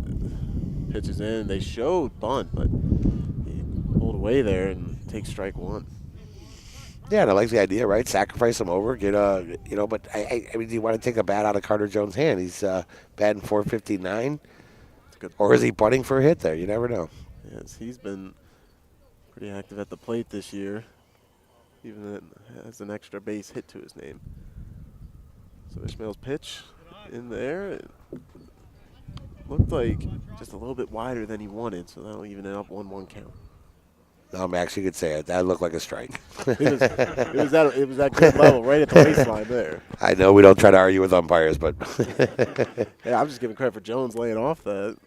pitches in. They showed bunt, but he pulled away there and takes strike 1. Yeah, and I like the idea, right? Sacrifice him over, get a, but I mean, do you want to take a bat out of Carter Jones' hand? He's batting 459, or is he putting for a hit there? You never know. Yes, he's been pretty active at the plate this year, even has an extra base hit to his name. So Ishmael's pitch in there. It looked like just a little bit wider than he wanted, so that'll even it up 1-1 count. No, Max, you could say it. That looked like a strike. it was that good level, right at the baseline there. I know we don't try to argue with umpires, but yeah, I'm just giving credit for Jones laying off that.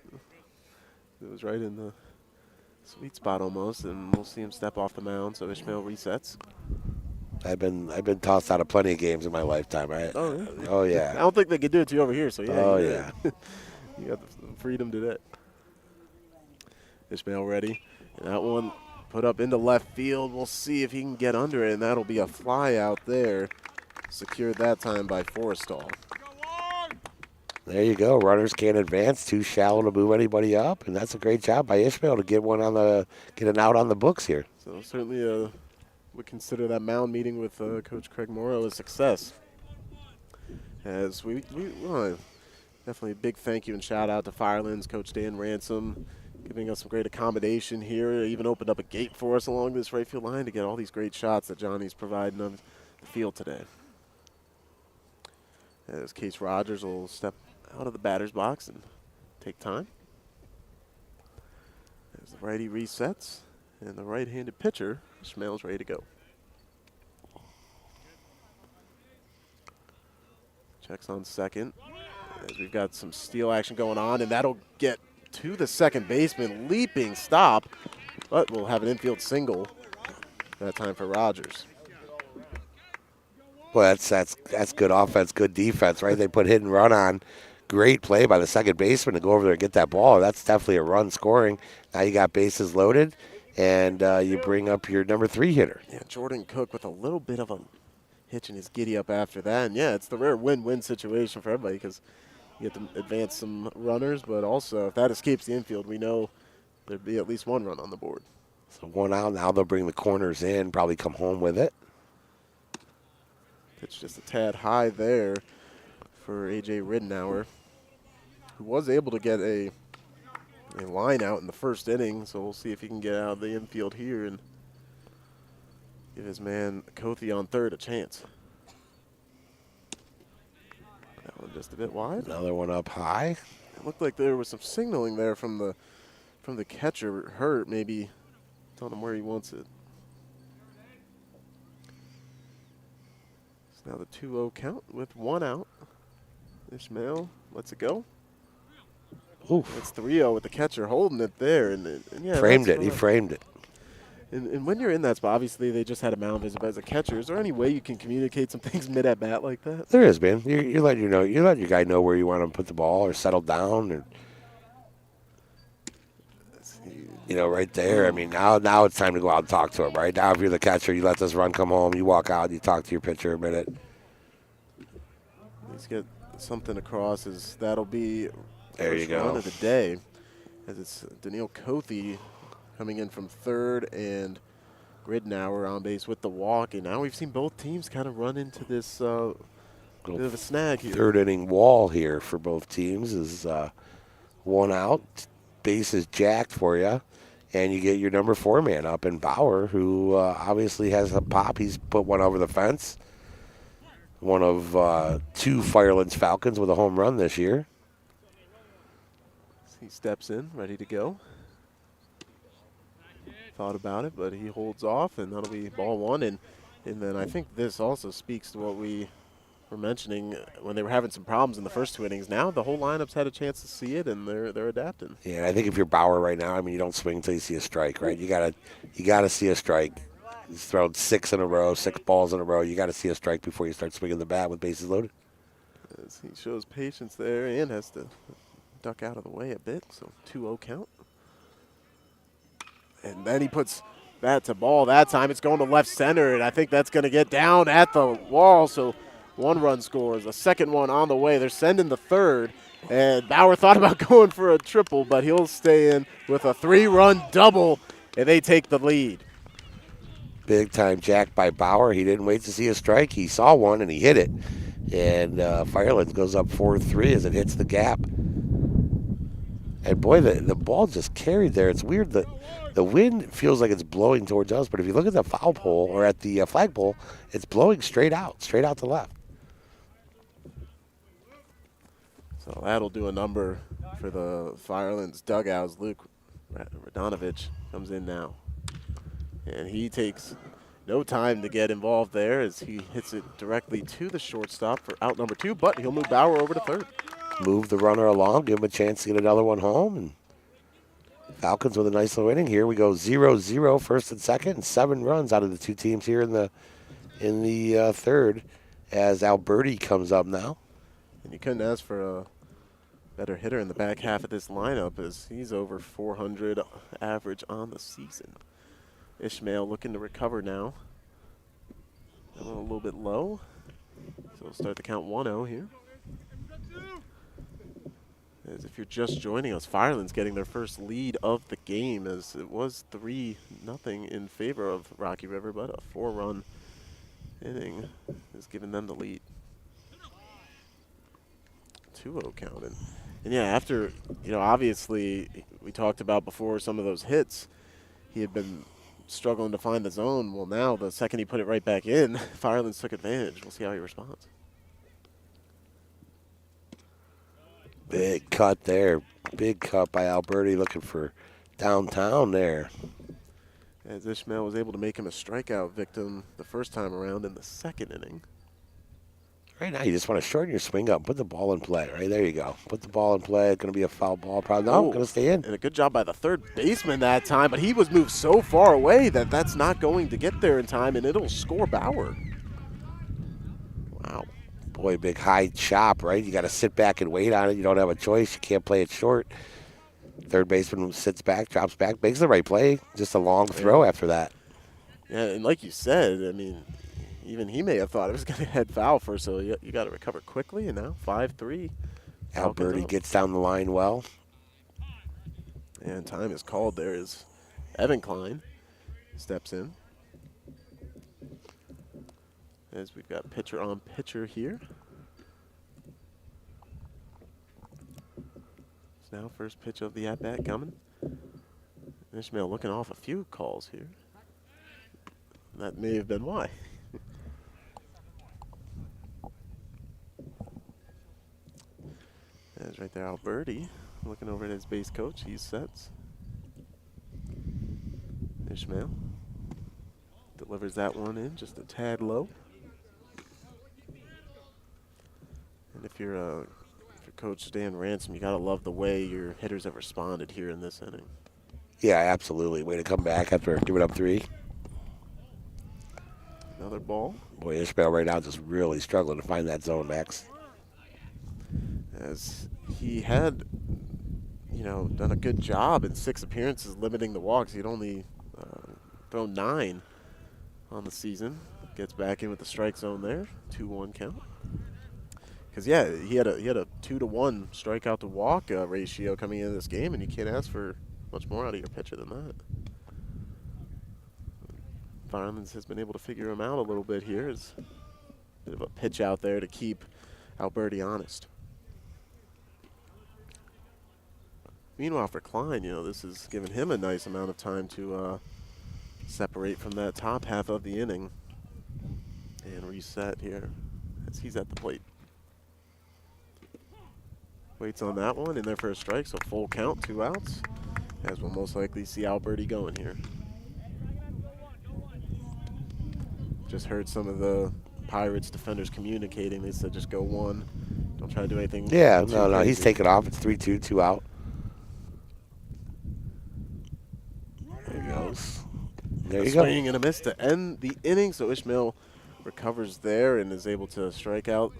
It was right in the sweet spot almost, and we'll see him step off the mound. So Ishmael resets. I've been tossed out of plenty of games in my lifetime. Right? Oh yeah. Oh yeah. I don't think they could do it to you over here. So yeah. Oh yeah. You got the freedom to do that. Ishmael ready. And that one put up into left field. We'll see if he can get under it, and that'll be a fly out there. Secured that time by Forrestal. There you go. Runners can't advance. Too shallow to move anybody up, and that's a great job by Ishmael to get an out on the books here. So certainly would consider that mound meeting with Coach Craig Morrow a success. As we definitely a big thank you and shout out to Firelands, Coach Dan Ransom, giving us some great accommodation here. Even opened up a gate for us along this right field line to get all these great shots that Johnny's providing on the field today. As Case Rogers will step out of the batter's box and take time. As the righty resets, and the right-handed pitcher, Ishmael's ready to go. Checks on second, as we've got some steal action going on, and that'll get to the second baseman, leaping stop, but we'll have an infield single that time for Rogers. Well, that's good offense, good defense, right? They put hit and run on. Great play by the second baseman to go over there and get that ball. That's definitely a run scoring. Now you got bases loaded, and you bring up your number 3 hitter. Yeah, Jordan Cook with a little bit of a hitch in his giddy up after that. And, yeah, it's the rare win-win situation for everybody because you get to advance some runners, but also if that escapes the infield, we know there'd be at least one run on the board. So 1 out. Now they'll bring the corners in, probably come home with it. Pitch just a tad high there for A.J. Ridenour, who was able to get a line out in the first inning, so we'll see if he can get out of the infield here and give his man Kothi on third a chance. That one just a bit wide. Another one up high. It looked like there was some signaling there from the catcher. Hurt, maybe telling him where he wants it. So now the 2-0 count with 1 out. Ishmael lets it go. Oof. It's 3-0 with the catcher holding it there. And yeah, framed it. He framed it. And when you're in that spot, obviously they just had a mound visit, but as a catcher, is there any way you can communicate some things mid-at-bat like that? There is, man. You're letting your guy know where you want him to put the ball or settle down. Or, right there. I mean, now it's time to go out and talk to him, right? Now if you're the catcher, you let this run come home, you walk out, you talk to your pitcher a minute. Let's get something across as that'll be there you go. Run of the day, as it's Daniil Kothi coming in from third and Ridenour on base with the walk. And now we've seen both teams kind of run into this bit of a snag here. Third inning wall here for both teams is 1 out. Base is jacked for you. And you get your number 4 man up in Bauer, who obviously has a pop. He's put one over the fence. One of 2 Firelands Falcons with a home run this year. He steps in, ready to go. Thought about it, but he holds off, and that'll be ball 1. And then I think this also speaks to what we were mentioning when they were having some problems in the first 2 innings. Now the whole lineup's had a chance to see it, and they're adapting. Yeah, and I think if you're Bauer right now, I mean, you don't swing until you see a strike, right? You gotta see a strike. He's thrown 6 in a row, 6 balls in a row. You got to see a strike before you start swinging the bat with bases loaded. As he shows patience there and has to duck out of the way a bit, so 2-0 count. And then he puts that to ball. That time it's going to left center, and I think that's going to get down at the wall, so 1 run scores. A second one on the way. They're sending the third, and Bauer thought about going for a triple, but he'll stay in with a 3-run double, and they take the lead. Big time jack by Bauer. He didn't wait to see a strike. He saw one and he hit it. And Firelands goes up 4-3 as it hits the gap. And boy, the ball just carried there. It's weird that the wind feels like it's blowing towards us, but if you look at the foul pole or at the flag pole, it's blowing straight out to left. So that'll do a number for the Firelands dugouts. Luke Radonovich comes in now. And he takes no time to get involved there as he hits it directly to the shortstop for out number 2, but he'll move Bauer over to third. Move the runner along, give him a chance to get another one home. And Falcons with a nice little inning here. We go 0-0 first and second, and 7 runs out of the 2 teams here in the third as Alberti comes up now. And you couldn't ask for a better hitter in the back half of this lineup as he's over 400 average on the season. Ishmael looking to recover now. A little bit low. So we'll start the count 1-0 here. As if you're just joining us, Firelands getting their first lead of the game as it was 3-0 in favor of Rocky River, but a 4-run inning is giving them the lead. 2-0 count. And yeah, after, obviously we talked about before some of those hits, he had been struggling to find the zone. Well, now the second he put it right back in, Firelands took advantage. We'll see how he responds. Big cut there. Big cut by Alberti looking for downtown there. As Ishmael was able to make him a strikeout victim the first time around in the second inning. Right now, you just want to shorten your swing up. Put the ball in play. Right there you go. Put the ball in play. It's going to be a foul ball. Probably no, going to stay in. And a good job by the third baseman that time, but he was moved so far away that that's not going to get there in time, and it'll score Bauer. Wow. Boy, big high chop, right? You got to sit back and wait on it. You don't have a choice. You can't play it short. Third baseman sits back, drops back, makes the right play. Just a long throw after that. Yeah, and like you said, I mean, even he may have thought it was going to head foul first, so you got to recover quickly, and now 5-3. Alberti gets down the line well. And time is called there as Evan Klein steps in. As we've got pitcher on pitcher here. It's now first pitch of the at-bat coming. Ishmael looking off a few calls here. That may have been why. There's right there Alberti looking over at his base coach. He sets. Ishmael delivers that one in just a tad low. And if you're Coach Dan Ransom, you got to love the way your hitters have responded here in this inning. Yeah, absolutely. Way to come back after giving up 3. Another ball. Boy, Ishmael right now just really struggling to find that zone, Max. As he had, done a good job in 6 appearances limiting the walks. He'd only thrown 9 on the season. Gets back in with the strike zone there. 2-1 count. Because, yeah, he had a 2-to-1 strikeout to walk ratio coming into this game, and you can't ask for much more out of your pitcher than that. Firelands has been able to figure him out a little bit here. It's a bit of a pitch out there to keep Alberti honest. Meanwhile, for Klein, this has given him a nice amount of time to separate from that top half of the inning and reset here as he's at the plate. Waits on that one in there for a strike, so full count, 2 outs, as we'll most likely see Alberti going here. Just heard some of the Pirates defenders communicating. They said just go 1. Don't try to do anything. Yeah, no, he's taking off. It's 3-2, 2 out. There he goes. There you go. Swing and a miss to end the inning, so Ishmael recovers there and is able to strike out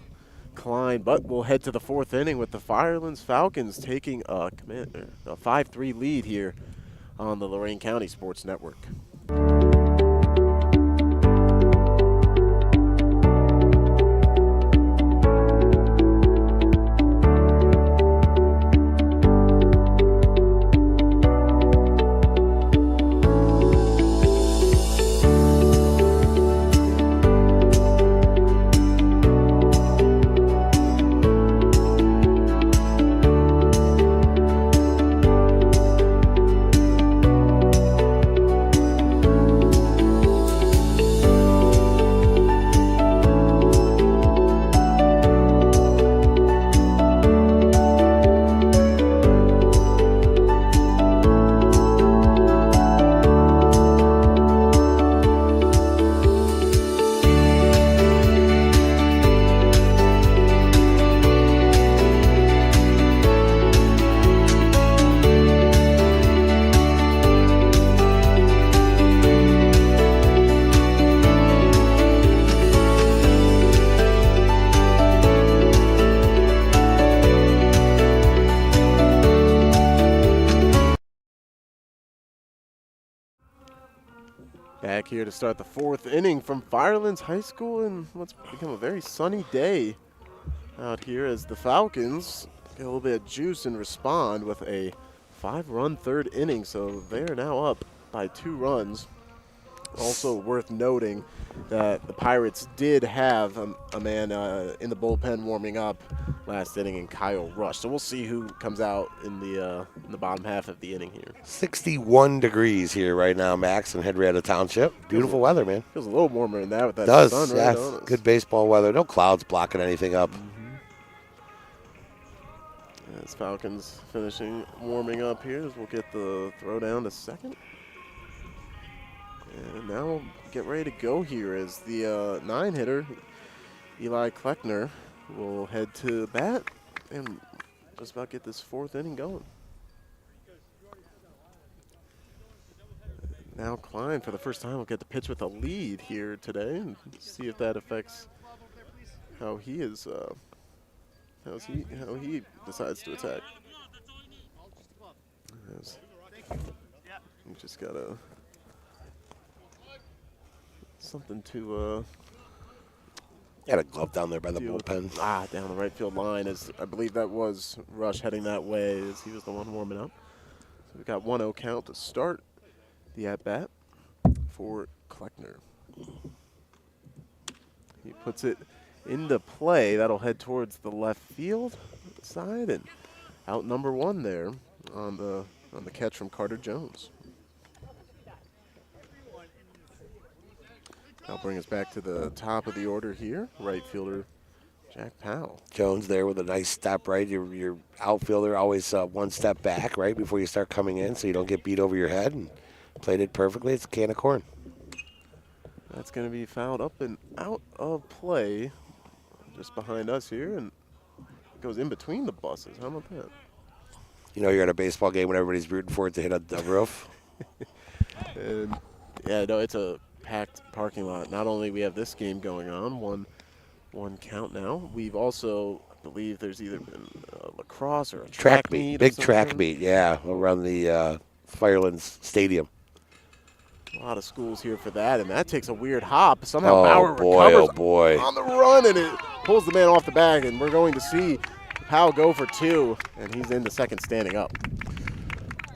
Klein. But we'll head to the 4th inning with the Firelands Falcons taking a 5-3 lead here on the Lorain County Sports Network. Back here to start the 4th inning from Firelands High School in what's become a very sunny day out here as the Falcons get a little bit of juice and respond with a 5-run 3rd inning. So they're now up by 2 runs. Also worth noting that the Pirates did have a man in the bullpen warming up last inning in Kyle Rush. So we'll see who comes out in the bottom half of the inning here. 61 degrees here right now, Max, in Henrietta Township. Beautiful weather, man. Feels a little warmer than that with that Does, sun yeah. right on us. Good baseball weather. No clouds blocking anything up. As Falcons warming up here as we'll get the throw down to second. And now we'll get ready to go here as the 9-hitter, Eli Kleckner, will head to bat and just about get this 4th inning going. Now Klein, for the first time, will get to pitch with a lead here today and see if that affects how he is, how he decides to attack. We just gotta something to Got a glove down there by the bullpen. Down the right field line, as I believe that was Rush heading that way as he was the one warming up. So we got 1-0 count to start the at-bat for Kleckner. He puts it into play. That'll head towards the left field side and out number 1 there on the catch from Carter Jones. That'll bring us back to the top of the order here. Right fielder Jack Powell. Jones there with a nice step, right? Your outfielder always 1 step back, right, before you start coming in so you don't get beat over your head, and played it perfectly. It's a can of corn. That's going to be fouled up and out of play just behind us here, and it goes in between the buses. How about that? You know you're at a baseball game when everybody's rooting for it to hit a roof. And yeah, no, it's a packed parking lot. Not only we have this game going on, one count now. We've also, I believe there's either been lacrosse or a track meet. Big track meet, yeah, around the Firelands Stadium. A lot of schools here for that, and that takes a weird hop. Somehow Bauer recovers on the run, and it pulls the man off the bag, and we're going to see Powell go for 2, and he's into second standing up.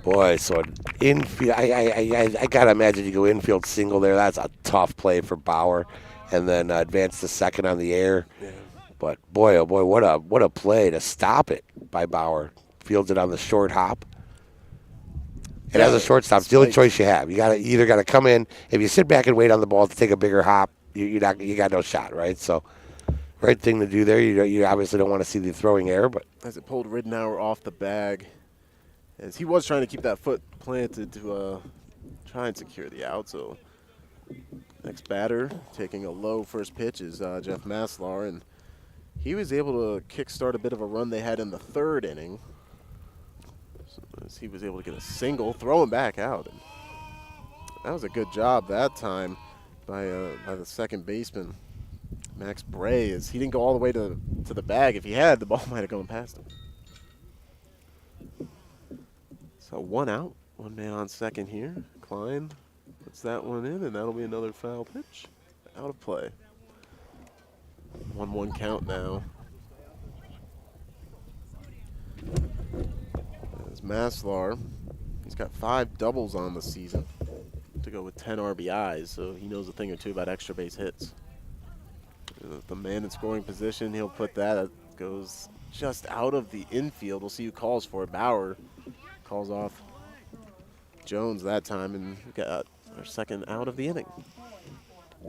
Boy, so an infield, I got to imagine you go infield single there. That's a tough play for Bauer, and then advance to second on the air. Yeah. But boy, oh boy, what a play to stop it by Bauer. Fields it on the short hop. And as a shortstop, it's the only choice you have. You either got to come in. If you sit back and wait on the ball to take a bigger hop, you got no shot, right? So, right thing to do there. You obviously don't want to see the throwing error, but as it pulled Ridenour off the bag, as he was trying to keep that foot planted to try and secure the out. So, next batter taking a low first pitch is Jeff Maslar, and he was able to kickstart a bit of a run they had in the 3rd inning. As he was able to get a single, throw him back out. And that was a good job that time by the second baseman, Max Bray, as he didn't go all the way to the bag. If he had, the ball might have gone past him. So 1 out, 1 man on second here. Klein puts that one in, and that'll be another foul pitch. Out of play. 1-1 count now. Maslar, he's got 5 doubles on the season to go with 10 RBIs, so he knows a thing or two about extra base hits. The man in scoring position, he'll put that. That goes just out of the infield. We'll see who calls for it. Bauer calls off Jones that time, and we got our second out of the inning.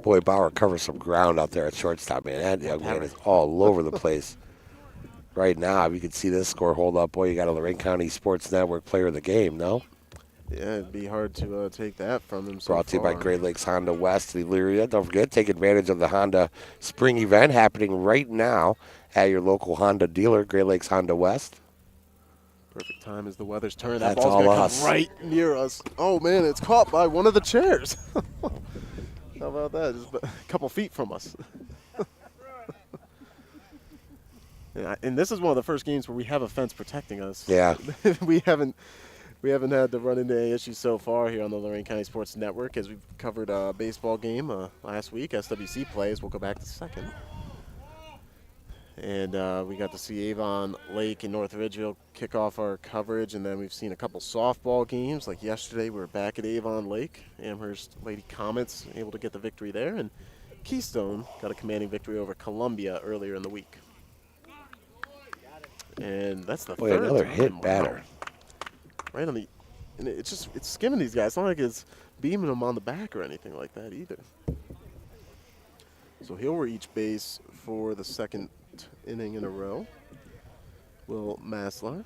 Boy, Bauer covers some ground out there at shortstop, man. That young man is all over the place. Right now, if you can see this score hold up, boy, you got a Lorraine County Sports Network Player of the Game, no? Yeah, it'd be hard to take that from him so Brought to you by far. Great Lakes Honda West in Elyria. Don't forget, take advantage of the Honda Spring event happening right now at your local Honda dealer, Great Lakes Honda West. Perfect time as the weather's turned. That's that ball's all going to us. come right near us. Oh, man, it's caught by one of the chairs. How about that? Just a couple feet from us. And this is one of the first games where we have a fence protecting us. Yeah. We haven't We haven't had to run into any issues so far here on the Lorain County Sports Network as we've covered a baseball game last week. SWC plays. We'll go back to second. And we got to see Avon Lake and North Ridgeville kick off our coverage, and then we've seen a couple softball games. Like yesterday, we were back at Avon Lake. Amherst Lady Comets able to get the victory there, and Keystone got a commanding victory over Columbia earlier in the week. And that's the third another time. hit Wow. batter. Right on the, and it's skimming these guys. It's not like it's beaming them on the back or anything like that either. So he'll reach base for the second inning in a row. Will Massler,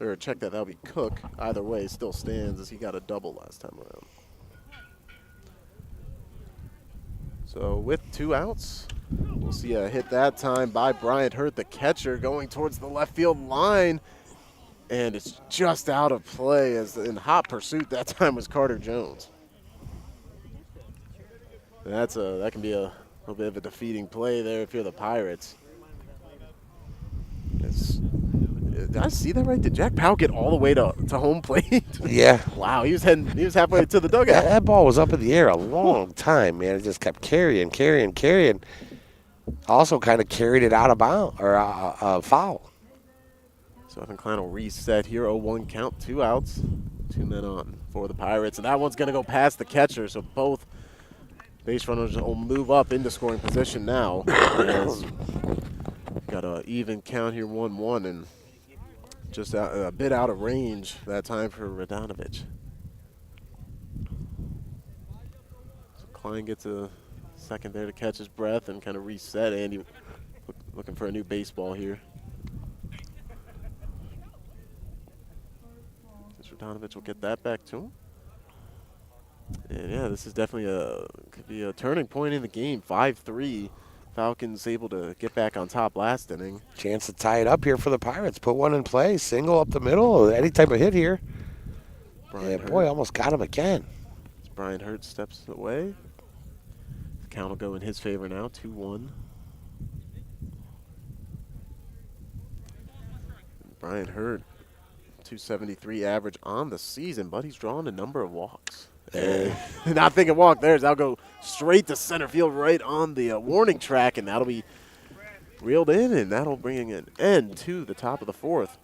or check that'll be Cook. Either way, still stands as he got a double last time around. So with 2 outs, we'll see a hit that time by Bryant Hurt, the catcher, going towards the left field line. And it's just out of play as in hot pursuit that time was Carter Jones. And that can be a little bit of a defeating play there if you're the Pirates. Did I see that right? Did Jack Powell get all the way to home plate? Yeah. Wow, he was halfway to the dugout. That ball was up in the air a long time, man. It just kept carrying. Also kind of carried it out of bounds, or foul. So Evan Klein will reset here. 0-1 count, 2 outs, 2 men on for the Pirates. And that one's going to go past the catcher, so both base runners will move up into scoring position now. Got an even count here, 1-1, and just a bit out of range that time for Radonovich. So Klein gets a second there to catch his breath and kind of reset. Andy looking for a new baseball here. Radonovich will get that back to him. And yeah, this is definitely could be a turning point in the game. 5-3. Falcons able to get back on top last inning. Chance to tie it up here for the Pirates. Put one in play. Single up the middle. Any type of hit here. Boy, almost got him again. As Brian Hurt steps away. The count will go in his favor now, 2-1. Brian Hurt, 273 average on the season, but he's drawn a number of walks. Not thinking walk there. I'll go straight to center field right on the warning track, and that'll be reeled in, and that'll bring an end to the top of the 4th.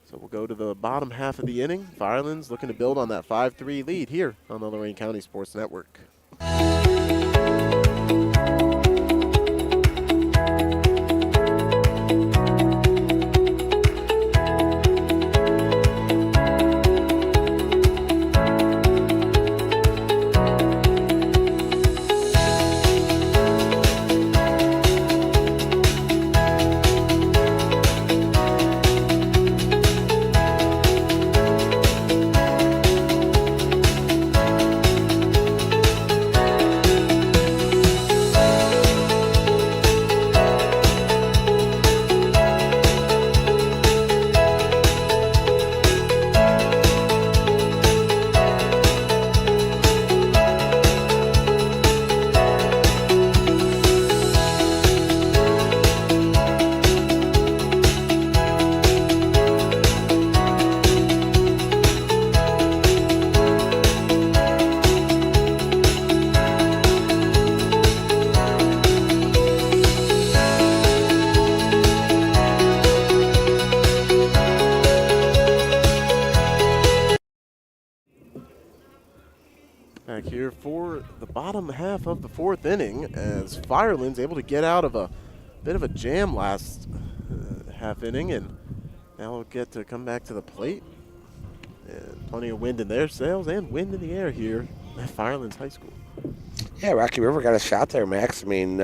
So we'll go to the bottom half of the inning. Firelands looking to build on that 5-3 lead here on the Lorain County Sports Network. Back here for the bottom half of the 4th inning as Firelands able to get out of a bit of a jam last half inning, and now we'll get to come back to the plate. And plenty of wind in their sails and wind in the air here at Firelands High School. Yeah, Rocky River got a shot there, Max. I mean,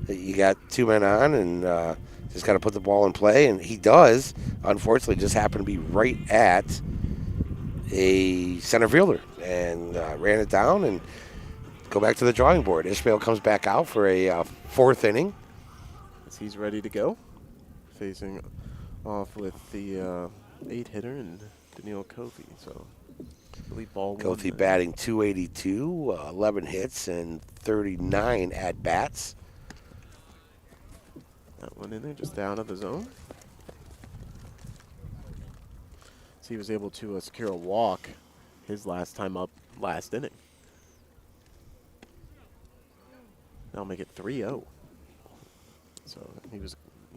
you got 2 men on and just got to put the ball in play, and he does. Unfortunately, just happened to be right at a center fielder and ran it down and go back to the drawing board. Ishmael comes back out for a 4th inning. As he's ready to go, facing off with the 8-hitter and Daniil Kofi. So I believe ball one. Kofi batting .282, 11 hits and 39 at-bats. That one in there, just down of the zone. So he was able to secure a walk his last time up last inning. That'll make it 3-0. So he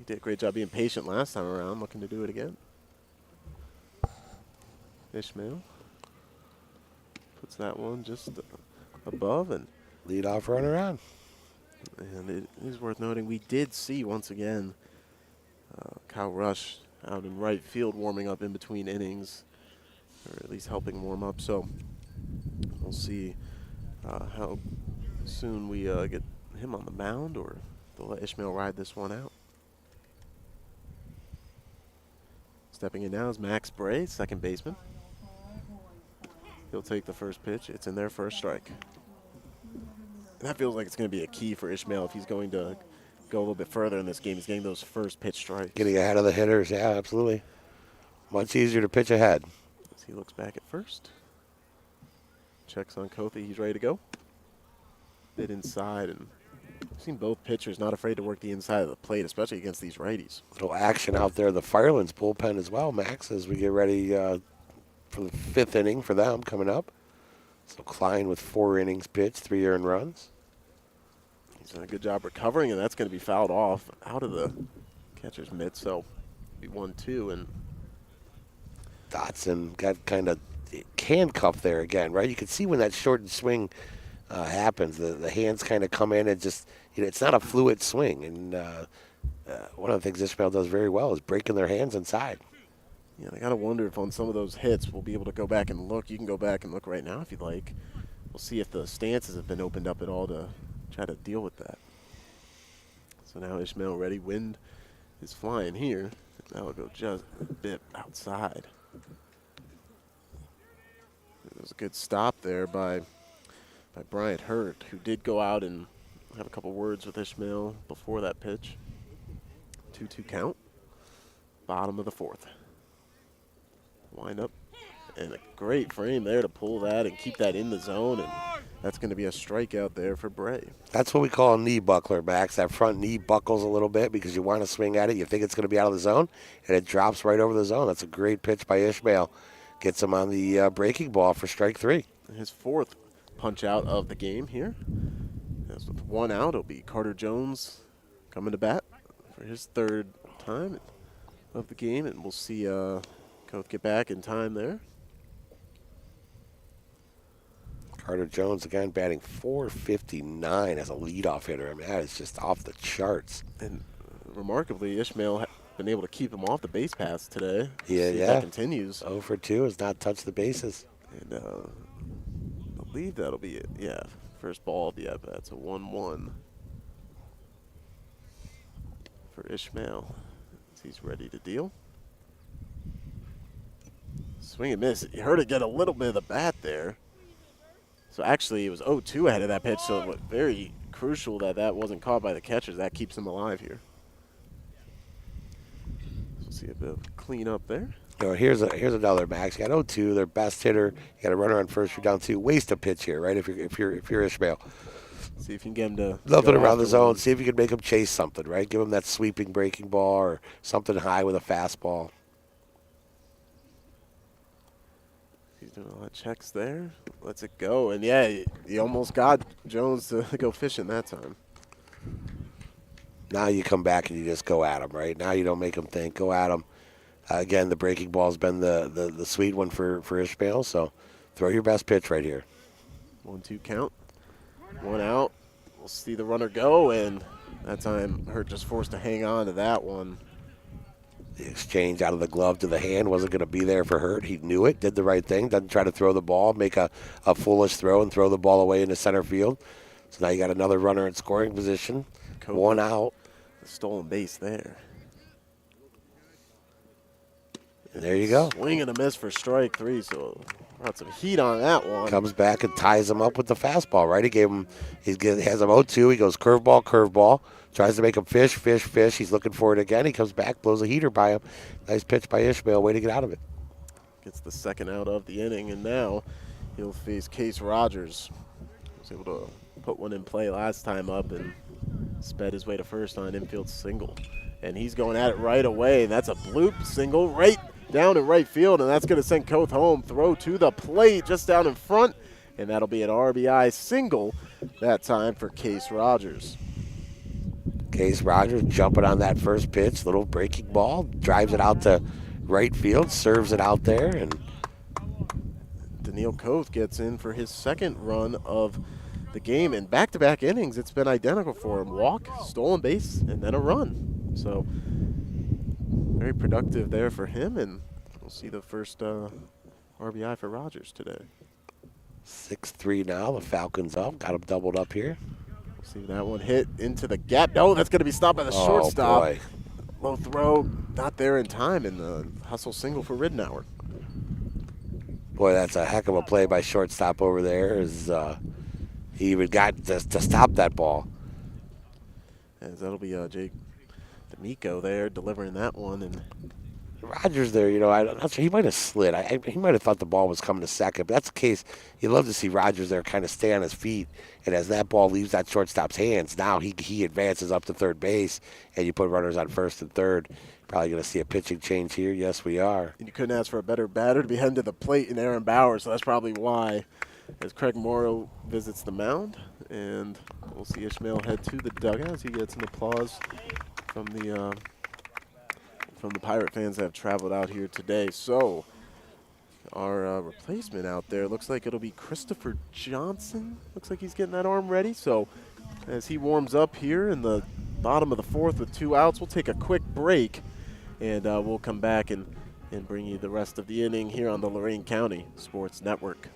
did a great job being patient last time around, looking to do it again. Ishmael puts that one just above and lead off runner on. And it is worth noting we did see once again Kyle Rush out in right field warming up in between innings, or at least helping warm up. So we'll see how soon we get him on the mound, or they'll let Ishmael ride this one out. Stepping in now is Max Bray, second baseman. He'll take the first pitch. It's in there for a strike. That feels like it's going to be a key for Ishmael if he's going to go a little bit further in this game. He's getting those first pitch strikes. Getting ahead of the hitters, yeah, absolutely. Much easier to pitch ahead. As he looks back at first. Checks on Kothi. He's ready to go. Bit inside, and I've seen both pitchers not afraid to work the inside of the plate, especially against these righties. Little action out there. The Firelands bullpen as well, Max, as we get ready for the 5th inning for them coming up. So Klein with 4 innings pitched, 3 earned runs. He's done a good job recovering, and that's going to be fouled off out of the catcher's mitt. So be 1-2, and Dotson got kind of handcuffed there again, right? You can see when that shortened swing happens, the hands kind of come in and just, it's not a fluid swing. And one of the things Ishmael does very well is breaking their hands inside. Yeah, I got to wonder if on some of those hits we'll be able to go back and look. You can go back and look right now if you'd like. We'll see if the stances have been opened up at all to try to deal with that. So now Ishmael ready. Wind is flying here. That will go just a bit outside. It was a good stop there by Bryant Hurt, who did go out and have a couple words with Ishmael before that pitch. 2-2 count. Bottom of the 4th. Wind up, and a great frame there to pull that and keep that in the zone, and that's going to be a strikeout there for Bray. That's what we call a knee buckler, Max. That front knee buckles a little bit because you want to swing at it. You think it's going to be out of the zone, and it drops right over the zone. That's a great pitch by Ishmael. Gets him on the breaking ball for strike 3. His 4th punch out of the game here. As with 1 out, it'll be Carter Jones coming to bat for his 3rd time of the game, and we'll see Koth get back in time there. Carter Jones again batting .459 as a leadoff hitter. I mean, that is just off the charts. And remarkably, Ishmael been able to keep him off the base paths today. Yeah. That continues. 0 for 2 has not touched the bases. And I believe that'll be it. Yeah, first ball of the at-bat. So 1-1 for Ishmael as he's ready to deal. Swing and miss. You heard it get a little bit of the bat there. So actually it was 0-2 ahead of that pitch, so it was very crucial that wasn't caught by the catchers. That keeps him alive here. So see a bit of cleanup there. Here's another, Max. You got 0-2, their best hitter. You got a runner on first, you're down 2. Waste a pitch here, right? If you're Ishmael. See if you can get him to nothing around the zone. See if you can make him chase something, right? Give him that sweeping breaking ball or something high with a fastball. He's doing a lot of checks there. Lets it go. And, yeah, he almost got Jones to go fishing that time. Now you come back and you just go at him, right? Now you don't make him think. Go at him. Again, the breaking ball has been the sweet one for Ishmael, so throw your best pitch right here. 1-2 count. 1 out. We'll see the runner go, and that time Hurt just forced to hang on to that one. The exchange out of the glove to the hand wasn't going to be there for Hurt. He knew it, did the right thing, doesn't try to throw the ball, make a foolish throw and throw the ball away into center field. So now you got another runner in scoring position. 1 out. The stolen base there. And there you go. Swing and a miss for strike 3, so brought some heat on that one. Comes back and ties him up with the fastball, right? He has him 0-2. He goes curveball. Tries to make him fish. He's looking for it again. He comes back, blows a heater by him. Nice pitch by Ishmael. Way to get out of it. Gets the 2nd out of the inning, and now he'll face Case Rogers. Was able to put one in play last time up and sped his way to first on an infield single. And he's going at it right away. That's a bloop single right down in right field, and that's going to send Koth home. Throw to the plate just down in front, and that'll be an RBI single that time for Case Rogers. Case Rogers jumping on that first pitch, little breaking ball, drives it out to right field, serves it out there, and Daniil Koth gets in for his second run of the game. In back-to-back innings, it's been identical for him. Walk, stolen base, and then a run. So very productive there for him, and we'll see the first RBI for Rogers today. 6-3 now. The Falcons up. Got him doubled up here. See that one hit into the gap. No, that's going to be stopped by the shortstop. Boy. Low throw, not there in time, and the hustle single for Ridnour. Boy, that's a heck of a play by shortstop over there. He even got to stop that ball. As that'll be Jake D'Amico there delivering that one. And Rogers there, I'm not sure. He might have slid. He might have thought the ball was coming to second. But that's the case. You'd love to see Rogers there kind of stay on his feet. And as that ball leaves that shortstop's hands, now he advances up to third base, and you put runners on first and third. Probably going to see a pitching change here. Yes, we are. And you couldn't ask for a better batter to be heading to the plate in Aaron Bauer, so that's probably why. As Craig Morrow visits the mound, and we'll see Ishmael head to the dugout as he gets an applause from the Pirate fans that have traveled out here today. So our replacement out there looks like it'll be Christopher Johnson. Looks like he's getting that arm ready. So as he warms up here in the bottom of the fourth with 2 outs, we'll take a quick break, and we'll come back and bring you the rest of the inning here on the Lorain County Sports Network.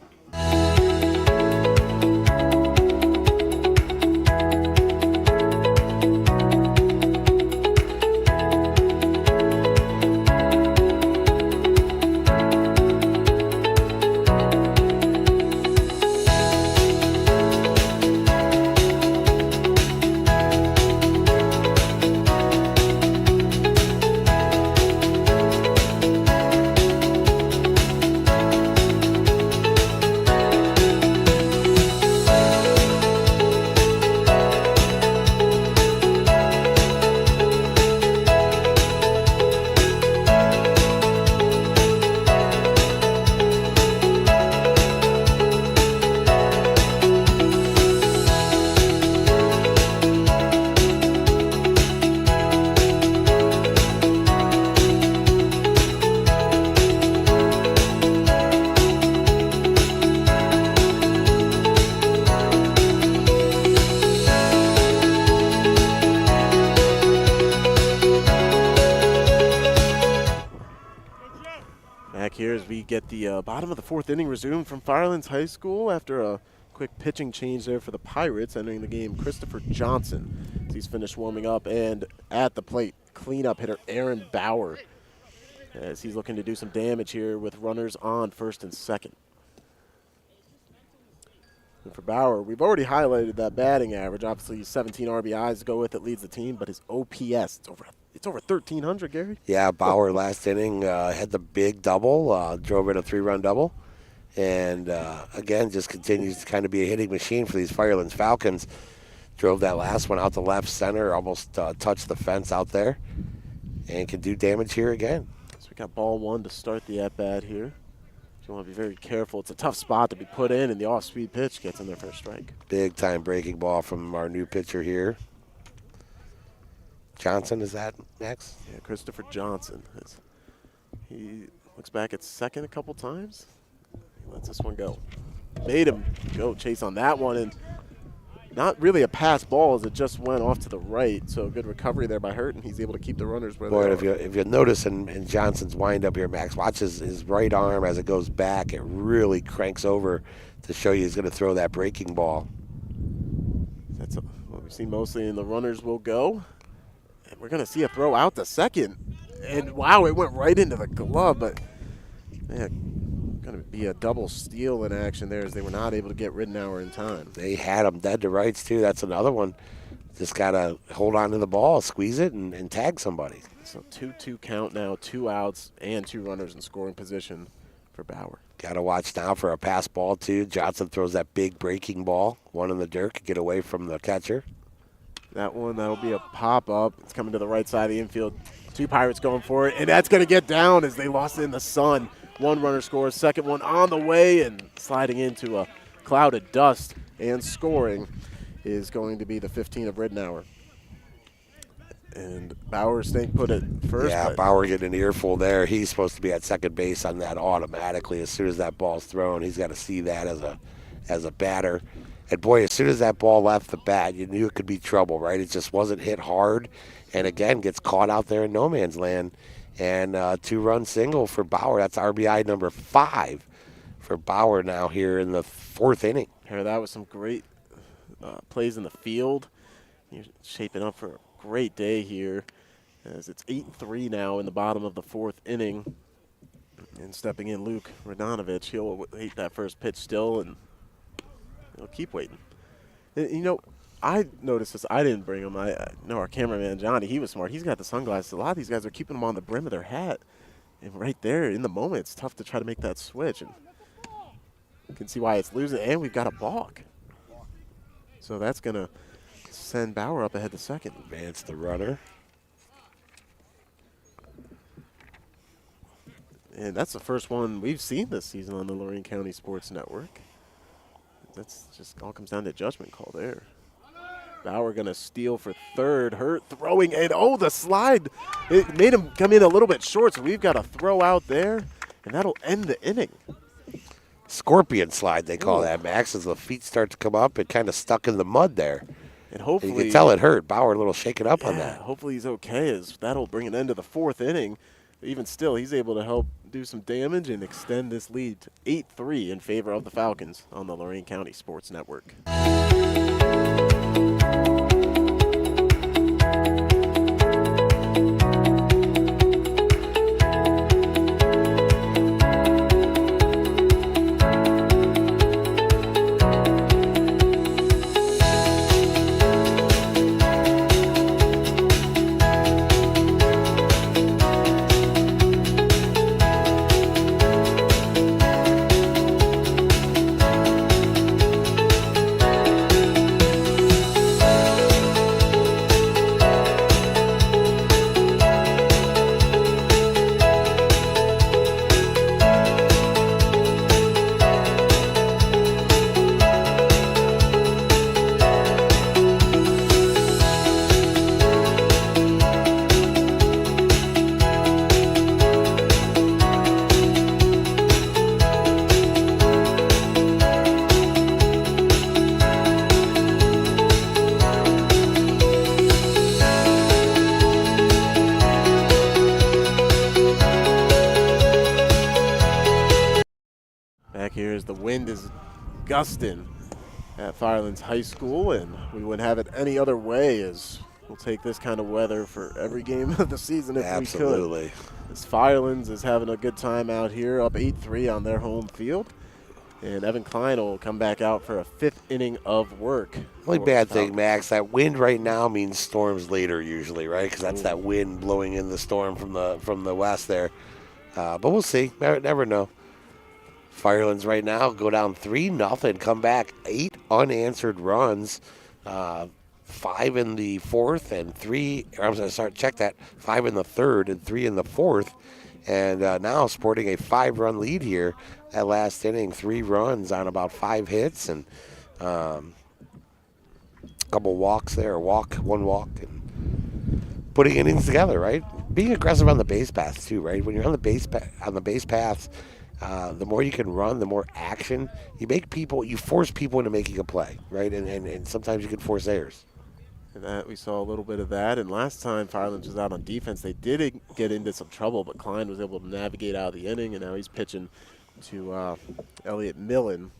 Here as we get the bottom of the fourth inning resumed from Firelands High School after a quick pitching change there for the Pirates. Entering the game, Christopher Johnson. He's finished warming up, and at the plate, cleanup hitter Aaron Bauer, as he's looking to do some damage here with runners on first and second. And for Bauer, we've already highlighted that batting average. Obviously, 17 RBIs to go with it, leads the team, but his OPS, it's over 1,300, Gary. Yeah, Bauer last inning had the big double, drove in a 3-run double. And, again, just continues to kind of be a hitting machine for these Firelands Falcons. Drove that last one out to left center, almost touched the fence out there, and can do damage here again. So we got ball one to start the at-bat here. You want to be very careful. It's a tough spot to be put in, and the off-speed pitch gets in there for a strike. Big-time breaking ball from our new pitcher here. Johnson, is that next? Yeah, Christopher Johnson. He looks back at second a couple times. He lets this one go. Made him go chase on that one, and not really a pass ball as it just went off to the right. So good recovery there by Hurt, and he's able to keep the runners where they are. If you notice in Johnson's windup here, Max, watch his right arm as it goes back. It really cranks over to show you he's going to throw that breaking ball. That's what we've seen mostly, and the runners will go. And we're going to see a throw out to second. And, wow, it went right into the glove. But, man, going to be a double steal in action there as they were not able to get Ridnour in time. They had him dead to rights, too. That's another one. Just got to hold on to the ball, squeeze it, and tag somebody. So 2-2 count now, 2 outs and 2 runners in scoring position for Bauer. Got to watch now for a pass ball, too. Johnson throws that big breaking ball. One in the dirt to get away from the catcher. That one, that'll be a pop-up. It's coming to the right side of the infield. Two Pirates going for it, and that's going to get down as they lost it in the sun. One runner scores, second one on the way, and sliding into a cloud of dust and scoring is going to be the 15 of Ridenour. And Bauer staying put at first. Yeah, Bauer getting an earful there. He's supposed to be at second base on that automatically as soon as that ball's thrown. He's got to see that as a batter. And, boy, as soon as that ball left the bat, you knew it could be trouble, right? It just wasn't hit hard. And, again, gets caught out there in no man's land. And two-run single for Bauer. That's RBI number 5 for Bauer now here in the 4th inning. Here, that was some great plays in the field. You're shaping up for a great day here as it's 8-3 now in the bottom of the 4th inning. And stepping in Luke Radonovich. He'll wait that first pitch still, and he'll keep waiting. And, you know, I noticed this. I didn't bring him. I know our cameraman, Johnny, he was smart. He's got the sunglasses. A lot of these guys are keeping them on the brim of their hat. And right there in the moment, it's tough to try to make that switch. And you can see why it's losing. And we've got a balk. So that's going to send Bauer up ahead to second. Advance the runner. And that's the first one we've seen this season on the Lorain County Sports Network. That's just all comes down to judgment call there. Bauer going to steal for third. Hurt throwing, and the slide. It made him come in a little bit short, so we've got a throw out there, and that'll end the inning. Scorpion slide, they call that, Max, as the feet start to come up. It kind of stuck in the mud there. And hopefully, you can tell it hurt. Bauer a little shaken up on that. Hopefully he's okay, as that'll bring an end to the 4th inning. But even still, he's able to help do some damage and extend this lead to 8-3 in favor of the Falcons on the Lorain County Sports Network. Back here as the wind is gusting at Firelands High School, and we wouldn't have it any other way, as we'll take this kind of weather for every game of the season if we could. Absolutely. As Firelands is having a good time out here, up 8-3 on their home field. And Evan Klein will come back out for a 5th inning of work. Only bad thing, Max, that wind right now means storms later usually, right? Because that's that wind blowing in the storm from the west there. But we'll see. Never know. Firelands right now go down 3-0, come back 8 unanswered runs, 5 in the 4th and 3. I'm going to check that. 5 in the 3rd and 3 in the 4th, and now sporting a 5-run lead here. That last inning, 3 runs on about 5 hits and a couple walks there, one walk, and putting innings together, right? Being aggressive on the base paths too, right? When you're on the base paths, the more you can run, the more action you force people into making a play, right? And sometimes you can force errors. And that we saw a little bit of that. And last time Firelands was out on defense, they did get into some trouble, but Klein was able to navigate out of the inning, and now he's pitching to Elliot Millen,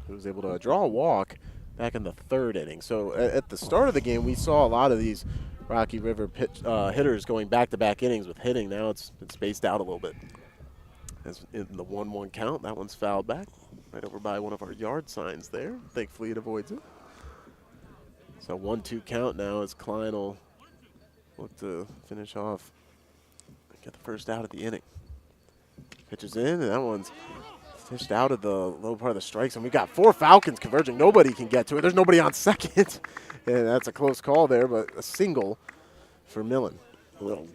who was able to draw a walk back in the 3rd inning. So at the start of the game, we saw a lot of these Rocky River hitters going back-to-back innings with hitting. Now it's spaced out a little bit. As in the 1-1 count, that one's fouled back right over by one of our yard signs there. Thankfully, it avoids it. So 1-2 count now as Klein will look to finish off, get the first out of the inning. Pitches in, and that one's fished out of the low part of the strike zone. We've got 4 Falcons converging. Nobody can get to it. There's nobody on second. And that's a close call there, but a single for Millen. A little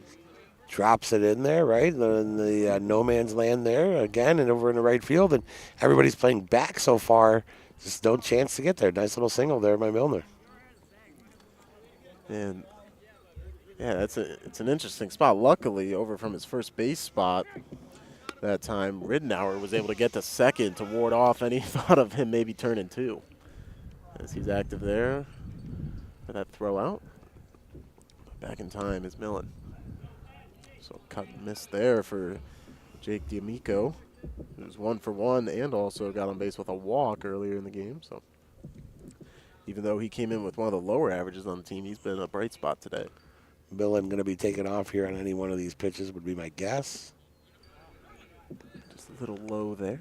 drops it in there, right? In the no man's land there again and over in the right field. And everybody's playing back so far. Just no chance to get there. Nice little single there by Milner. And yeah, it's an interesting spot. Luckily, over from his first base spot that time, Ridenour was able to get to second to ward off any thought of him maybe turning two. As he's active there for that throw out. Back in time is Millen. So cut and miss there for Jake D'Amico, who's 1 for 1 and also got on base with a walk earlier in the game. So even though he came in with one of the lower averages on the team, he's been a bright spot today. Millen going to be taking off here on any one of these pitches would be my guess. Just a little low there.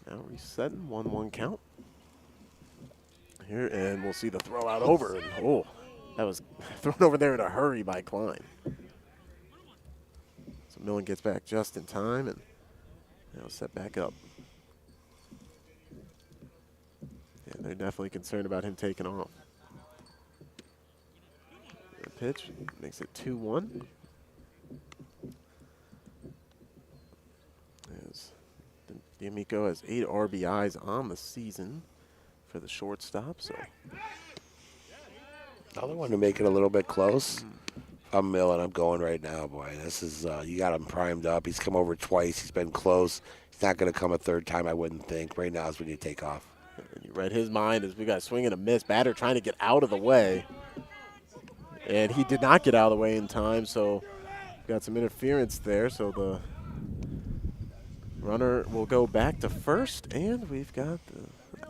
Now resetting, 1-1 count. Here, and we'll see the throw out over. And, oh, that was thrown over there in a hurry by Klein. So Millen gets back just in time and now set back up. Yeah, they're definitely concerned about him taking off. The pitch makes it 2-1. As D'Amico has 8 RBIs on the season for the shortstop. So Another one to make it a little bit close. I'm Millen. I'm going right now, boy. This is you got him primed up. He's come over twice. He's been close. He's not going to come a third time, I wouldn't think. Right now is when you take off. And you read his mind as we got a swing and a miss. Batter trying to get out of the way. And he did not get out of the way in time, so got some interference there. So the runner will go back to first, and we've got the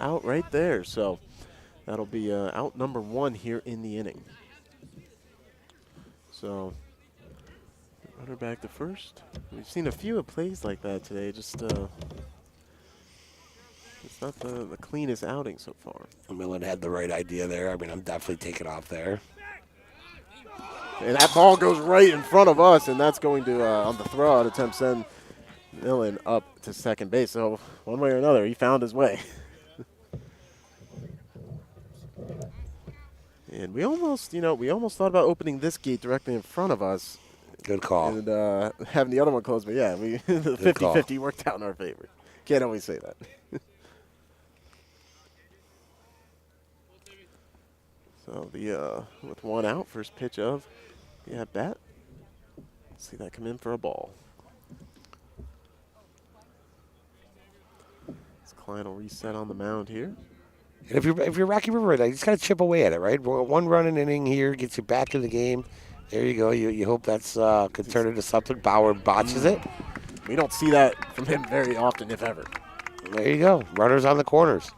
out right there. So that'll be out number 1 here in the inning. So runner back to first. We've seen a few plays like that today. Just it's not the cleanest outing so far. Millen had the right idea there. I mean, I'm definitely taking off there. And that ball goes right in front of us, and that's going to, on the throw-out attempt, send Millen up to second base. So one way or another, he found his way. And we almost, we almost thought about opening this gate directly in front of us. Good call. And having the other one closed. But, yeah, the 50-50 worked out in our favor. Can't always say that. So with 1 out, first pitch of the at-bat. See that come in for a ball. This Klein will reset on the mound here. And if you're Rocky River right now, you just got to chip away at it, right? 1 run an inning here gets you back in the game. There you go. You hope that's could turn into something. Bauer botches it. We don't see that from him very often, if ever. There you go. Runners on the corners.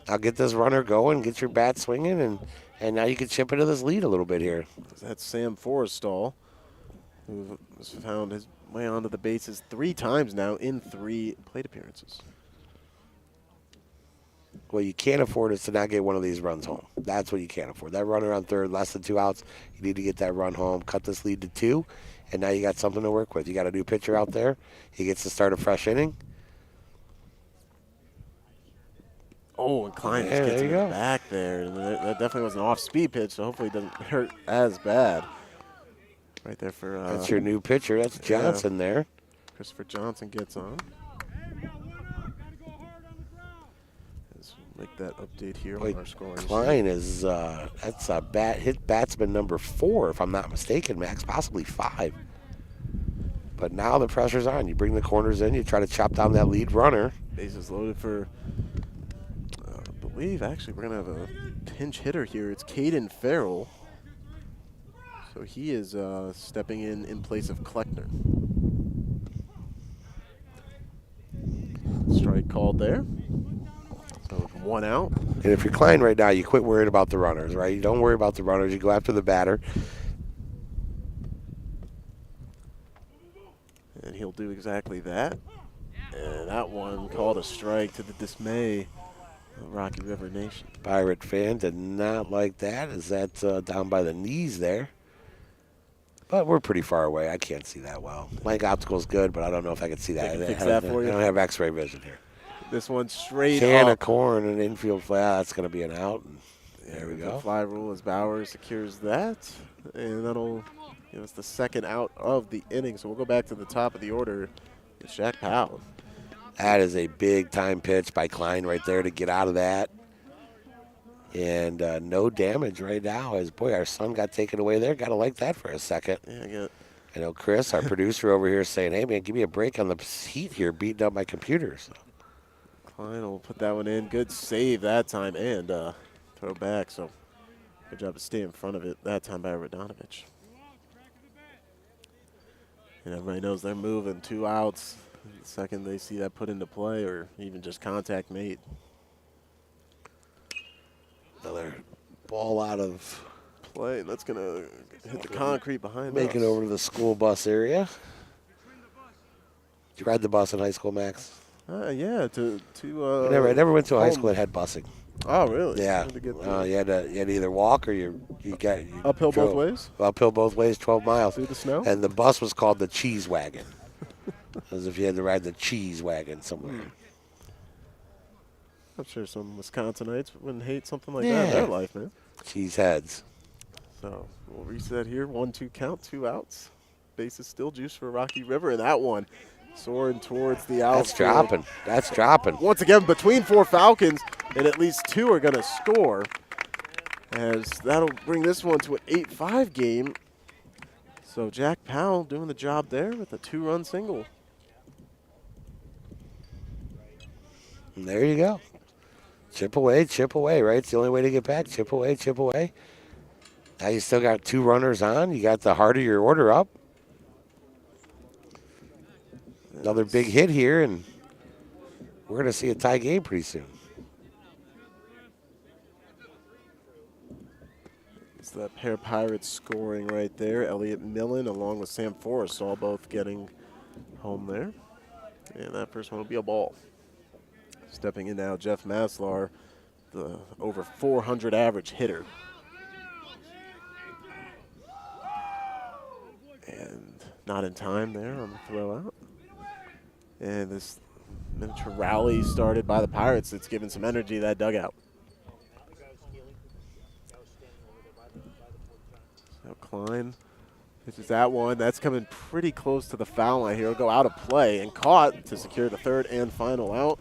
Now get this runner going, get your bat swinging, and now you can chip into this lead a little bit here. That's Sam Forrestall, who has found his way onto the bases 3 times now in 3 plate appearances. What you can't afford is to not get one of these runs home. That's what you can't afford. That runner on third, less than 2 outs, you need to get that run home, cut this lead to 2, and now you got something to work with. You got a new pitcher out there. He gets to start a fresh inning. Oh, and Klein just gets in the back there. That definitely was an off-speed pitch, so hopefully it doesn't hurt as bad. Right there for... that's your new pitcher. That's Johnson there. Christopher Johnson gets on. Let's make that update here on our scoring. Klein is, that's a hit batsman number 4, if I'm not mistaken, Max, possibly 5. But now the pressure's on. You bring the corners in, you try to chop down that lead runner. Bases loaded for... I believe actually we're going to have a pinch hitter here. It's Caden Farrell. So he is stepping in place of Kleckner. Strike called there. So 1 out. And if you're Klein right now, you quit worrying about the runners, right? You don't worry about the runners. You go after the batter. And he'll do exactly that. And that one called a strike to the dismay of Rocky River Nation. Pirate fan did not like that. Is that down by the knees there? But we're pretty far away. I can't see that well. My optical's good, but I don't know if I can see that. Fix that for you? I don't have X-ray vision here. This one straight Can up. of corn and infield flat. That's going to be an out. There we The go. fly rule as Bauer secures that, and that'll give us the second out of the inning. So we'll go back to the top of the order. It's Jack Powell. That is a big time pitch by Klein right there to get out of that. And no damage right now. As boy, our son got taken away there. Got to like that for a second. Yeah, I know Chris, our producer over here, is saying, "Hey man, give me a break on the heat here, beating up my computer." So. Klein will put that one in. Good save that time and throw back. So good job to stay in front of it that time by Radonovich. And everybody knows they're moving. 2 outs. The second they see that put into play or even just contact made. Another ball out of play. That's going to hit the concrete behind us. Make it over to the school bus area. Did you ride the bus in high school, Max? Yeah, I never went to a high school that had busing. Oh, really? Yeah. You had to either walk or you uphill both ways? Uphill both ways, 12 miles. Through the snow? And the bus was called the cheese wagon. As if you had to ride the cheese wagon somewhere. I'm sure some Wisconsinites wouldn't hate something like that in their life, man. Cheese heads. So we'll reset here. 1-2 count, 2 outs. Base is still juice for Rocky River, and that one soaring towards the outfield. That's dropping. Once again, between 4 Falcons, and at least 2 are going to score. As that'll bring this one to an 8-5 game. So Jack Powell doing the job there with a 2-run single. And there you go. Chip away, right? It's the only way to get back. Chip away, chip away. Now you still got 2 runners on. You got the heart of your order up. Another big hit here, and we're going to see a tie game pretty soon. It's the pair of Pirates scoring right there. Elliot Millen along with Sam Forrest all both getting home there. And that first one will be a ball. Stepping in now, Jeff Maslar, the over 400 average hitter. And not in time there on the throw out. And this miniature rally started by the Pirates. It's given some energy to that dugout. So Klein pitches that one. That's coming pretty close to the foul line here. It'll go out of play and caught to secure the third and final out.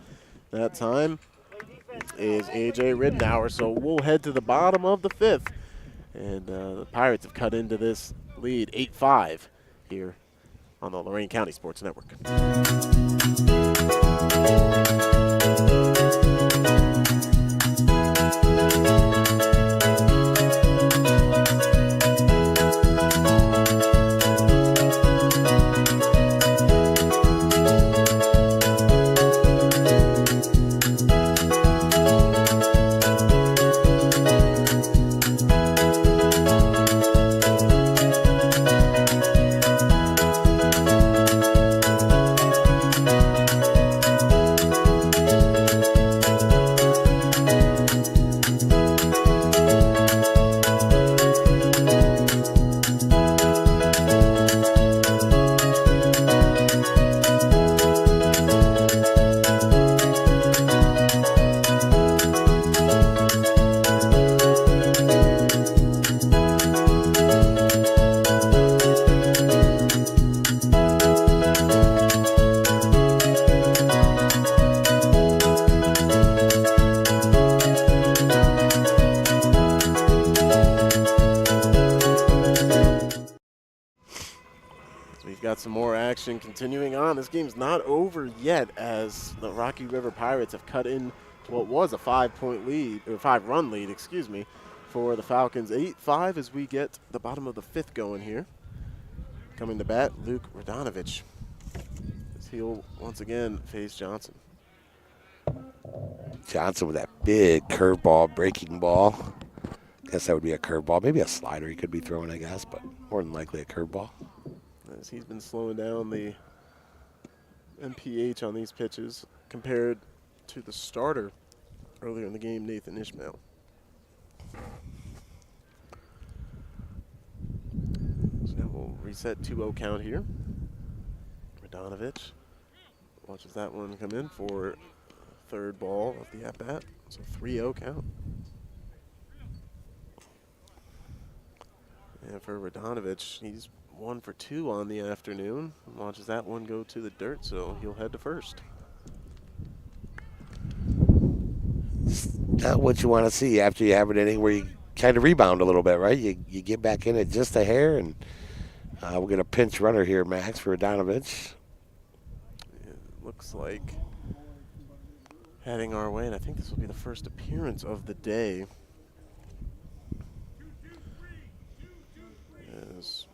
That time is A.J. Ridenour. So we'll head to the bottom of the 5th. And the Pirates have cut into this lead 8-5 here on the Lorain County Sports Network. Some more action continuing on. This game's not over yet as the Rocky River Pirates have cut in what was a 5-point lead, or 5-run lead, excuse me, for the Falcons. 8-5 as we get the bottom of the 5th going here. Coming to bat, Luke Radonovich. As he'll once again face Johnson. Johnson with that big curveball, breaking ball. Guess that would be a curveball. Maybe a slider he could be throwing, I guess, but more than likely a curveball. As he's been slowing down the MPH on these pitches compared to the starter earlier in the game, Nathan Ishmael. So now we'll reset 2-0 count here. Radonovich watches that one come in for third ball of the at-bat. So 3-0 count. And for Radonovich, he's 1 for 2 on the afternoon. Watches that one go to the dirt, so he'll head to first. Not what you want to see after you have an inning where you kind of rebound a little bit, right? You get back in it just a hair, and we're going to pinch runner here, Max, for Radonovich. It looks like heading our way, and I think this will be the first appearance of the day. As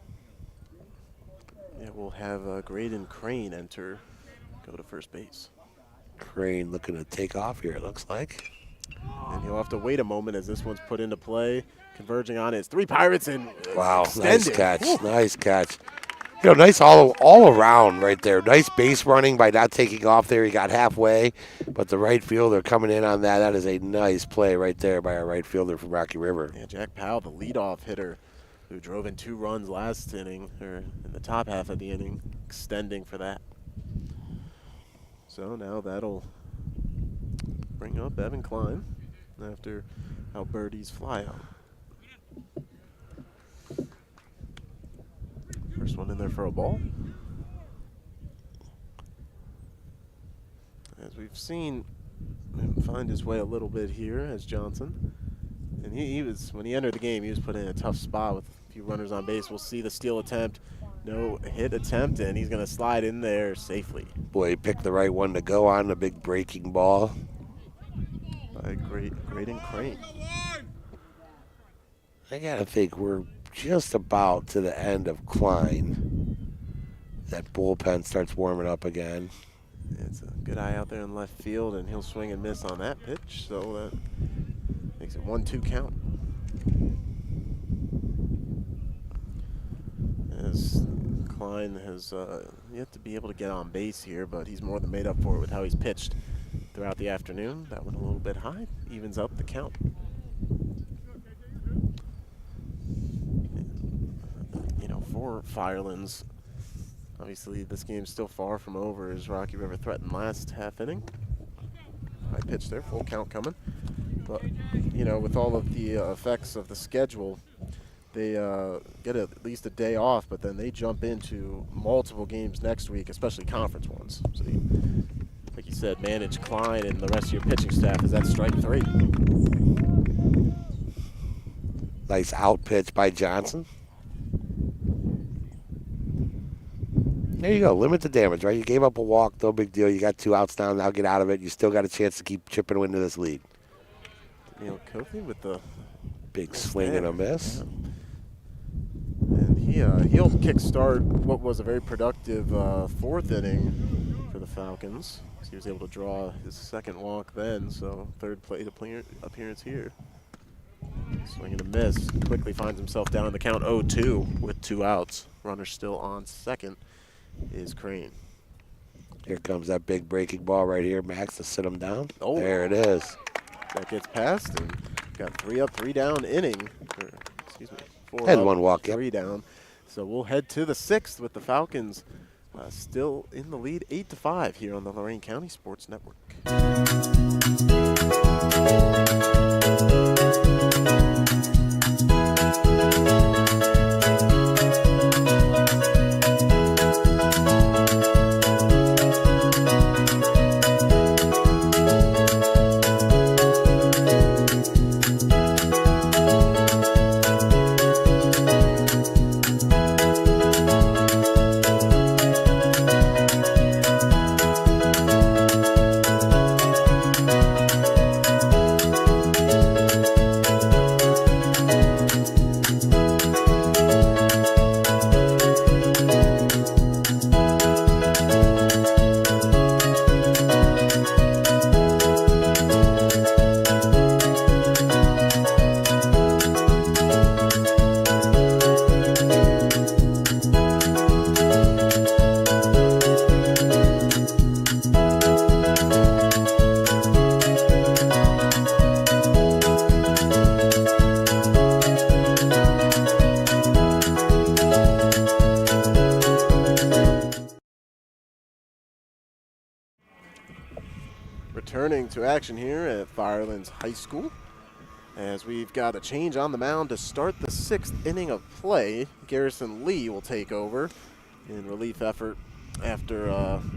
we'll have Graydon Crane go to first base. Crane looking to take off here, it looks like. And he'll have to wait a moment as this one's put into play. Converging on his 3 Pirates and wow, extended. Nice catch, Woo. nice catch. You know, nice all around right there. Nice base running by not taking off there. He got halfway, but the right fielder coming in on that. That is a nice play right there by our right fielder from Rocky River. Yeah, Jack Powell, the leadoff hitter, who drove in 2 runs last inning, or in the top half of the inning, extending for that. So now that'll bring up Evan Klein after how birdies fly out. First one in there for a ball. As we've seen him find his way a little bit here as Johnson. And he was, when he entered the game, he was put in a tough spot with a few runners on base. We'll see the steal attempt, no hit attempt, and he's going to slide in there safely. Boy, he picked the right one to go on, the big breaking ball. By Graydon Crane. I got to think we're just about to the end of Klein. That bullpen starts warming up again. It's a good eye out there in left field, and he'll swing and miss on that pitch, so that makes it 1-2 count. As Klein has yet to be able to get on base here, but he's more than made up for it with how he's pitched throughout the afternoon. That one a little bit high, evens out the count. You know, for Firelands, obviously this game's still far from over as Rocky River threatened last half inning. High pitch there, full count coming. But, you know, with all of the effects of the schedule, they get at least a day off, but then they jump into multiple games next week, especially conference ones. So, like you said, manage Klein and the rest of your pitching staff. Is that strike 3? Nice out pitch by Johnson. There you go. Limit the damage, right? You gave up a walk, no big deal. You got 2 outs down. Now get out of it. You still got a chance to keep chipping into this lead. Neil Kofi with the big swing and a miss. Yeah. And he'll kickstart what was a very productive 4th inning for the Falcons. He was able to draw his 2nd walk then, so 3rd plate appearance here. Swing and a miss. Quickly finds himself down in the count 0-2 with 2 outs. Runner still on second is Crane. Here comes that big breaking ball right here, Max, to sit him down. Oh. There it is. That gets past and got 3 up, 3 down inning. Or, excuse me, 4 Had up, 1 walk, 3 down. So we'll head to the 6th with the Falcons still in the lead 8-5 here on the Lorain County Sports Network. Returning to action here at Firelands High School. As we've got a change on the mound to start the 6th inning of play. Garrison Lee will take over in relief effort after an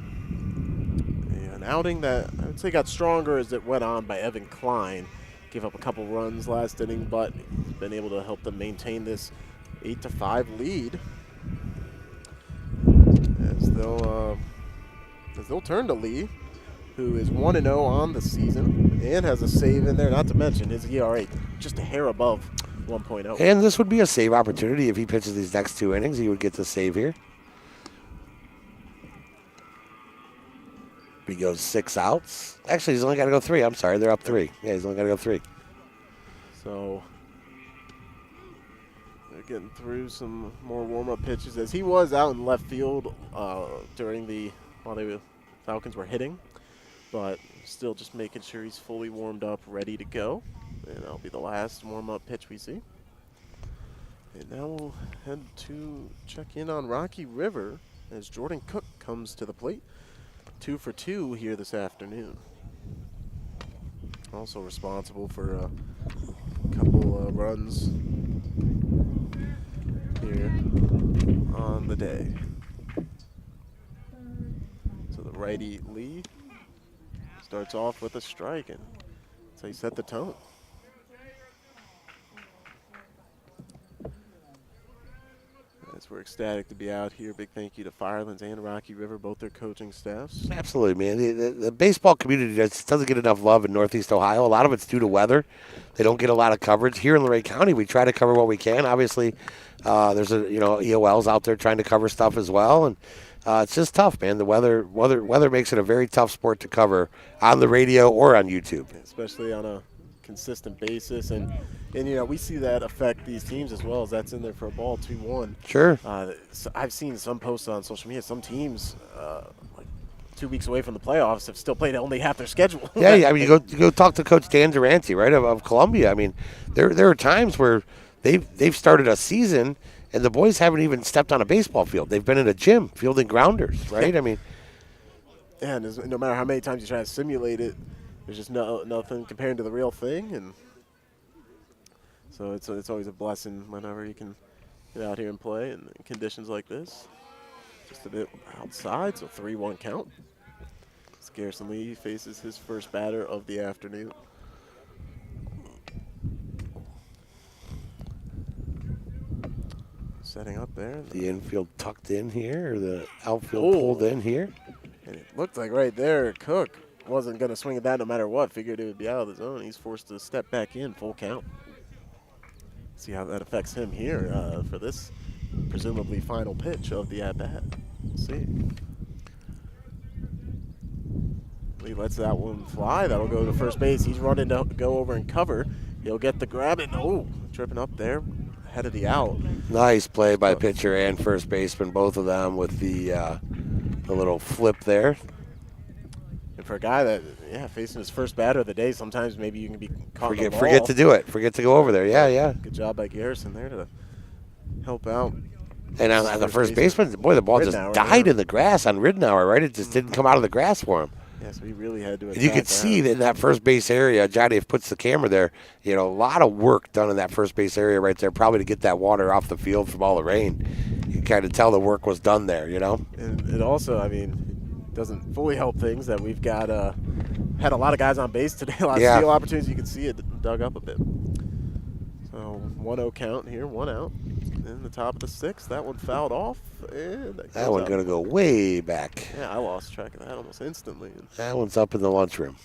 outing that I would say got stronger as it went on by Evan Klein. Gave up a couple runs last inning, but he's been able to help them maintain this 8-5 lead. As they'll turn to Lee, who is 1-0 on the season and has a save in there, not to mention his ERA just a hair above 1.0. And this would be a save opportunity if he pitches these next 2 innings. He would get the save here. He goes 6 outs. Actually, he's only got to go 3. I'm sorry, they're up 3. Yeah, he's only got to go 3. So they're getting through some more warm-up pitches as he was out in left field while the Falcons were hitting. But still just making sure he's fully warmed up, ready to go. And that'll be the last warm-up pitch we see. And now we'll head to check in on Rocky River as Jordan Cook comes to the plate. 2 for 2 here this afternoon. Also responsible for a couple runs here on the day. So the righty Lee starts off with a strike, and that's how you set the tone. As we're ecstatic to be out here. Big thank you to Firelands and Rocky River, both their coaching staffs. Absolutely, man. The baseball community just doesn't get enough love in Northeast Ohio. A lot of it's due to weather. They don't get a lot of coverage. Here in Lorain County, we try to cover what we can. Obviously, there's EOLs out there trying to cover stuff as well, and it's just tough, man. The weather makes it a very tough sport to cover on the radio or on YouTube, especially on a consistent basis, and we see that affect these teams as well, as that's in there for a ball 2-1. Sure. So I've seen some posts on social media. Some teams, like 2 weeks away from the playoffs, have still played only half their schedule. Yeah, I mean, you go talk to Coach Dan Durante, right, of Columbia. I mean, there are times where they've started a season and the boys haven't even stepped on a baseball field. They've been in a gym fielding grounders, right? I mean, yeah, and no matter how many times you try to simulate it, there's just nothing compared to the real thing, and so it's always a blessing whenever you can get out here and play in conditions like this. Just a bit outside, so 3-1 count. As Garrison Lee faces his first batter of the afternoon. Setting up there. The infield tucked in here, or the outfield pulled in here. And it looked like right there, Cook wasn't going to swing at that no matter what. Figured it would be out of the zone. He's forced to step back in, full count. See how that affects him here for this presumably final pitch of the at-bat. We'll see. Lee lets that one fly. That'll go to first base. He's running to go over and cover. He'll get the grab it. Oh, tripping up there ahead of the out. Nice play by pitcher and first baseman, both of them with the little flip there. And for a guy that, facing his first batter of the day, sometimes maybe you can be caught in the ball. Forget to do it. Forget to go over there. Yeah. Good job by Garrison there to help out. And on the first baseman, boy, the ball just died in the grass on Ridenour, right? It just didn't come out of the grass for him. Yeah, so he really had to. And you could see that in that first base area, Johnny puts the camera there. A lot of work done in that first base area right there, probably to get that water off the field from all the rain. You can kind of tell the work was done there, And it also, doesn't fully help things that we've got had a lot of guys on base today, a lot of steal opportunities. You can see it dug up a bit. So 1-0 count here, 1 out. In the top of the 6th, that one fouled off. And that one's going to go way back. Yeah, I lost track of that almost instantly. That one's up in the lunchroom.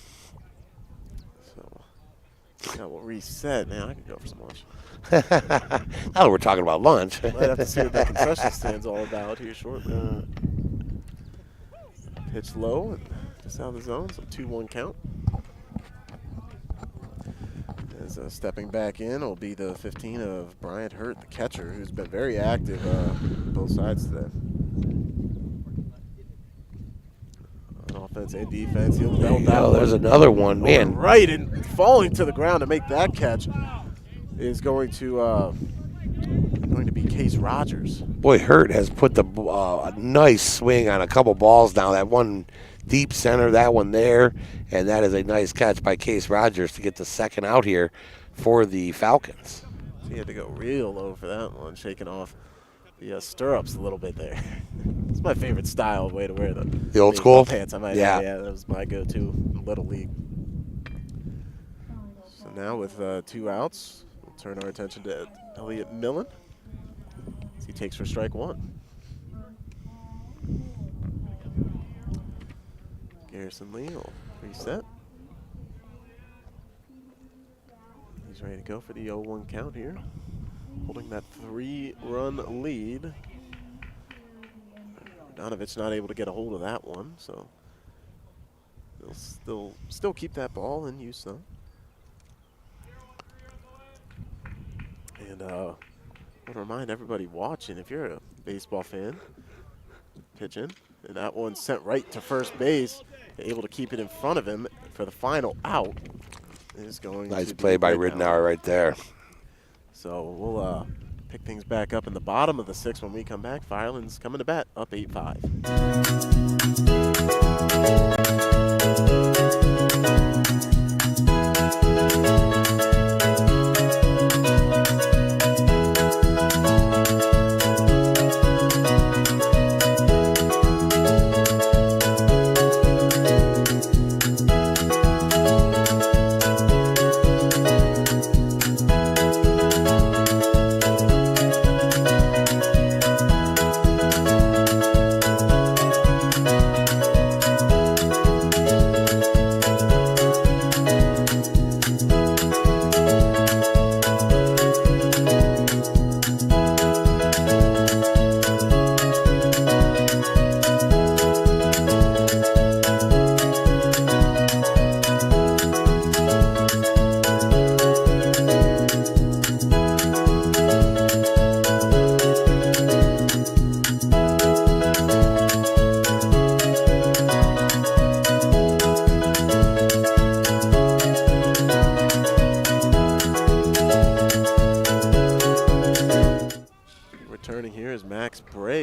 So we'll reset. Now I can go for some lunch. Now we're talking about lunch. Might have to see what the concession stand's all about here shortly. Pitch low and just out of the zone, so 2-1 count. As stepping back in will be the 15 of Bryant Hurt, the catcher, who's been very active both sides today. On offense and defense, he'll belt that. There's another one, man. Right, and falling to the ground to make that catch is going to be Case Rogers. Boy, Hurt has put a nice swing on a couple balls now. That one deep center, that one there, and that is a nice catch by Case Rogers to get the second out here for the Falcons. He had to go real low for that one, shaking off the stirrups a little bit there. It's my favorite style way to wear the old school pants. I might yeah. Yeah, that was my go-to in Little League. So now with 2 outs, we'll turn our attention to Elliot Millen as he takes for strike 1. Garrison Lee will reset. He's ready to go for the 0-1 count here, holding that 3-run lead. Donovich not able to get a hold of that one, so they'll still keep that ball in use though. And I want to remind everybody watching, if you're a baseball fan, pitch in, and that one sent right to first base, able to keep it in front of him for the final out. Is going nice to play by right Ridenour right there. So we'll pick things back up in the bottom of the 6th when we come back. Firelands coming to bat, up 8-5.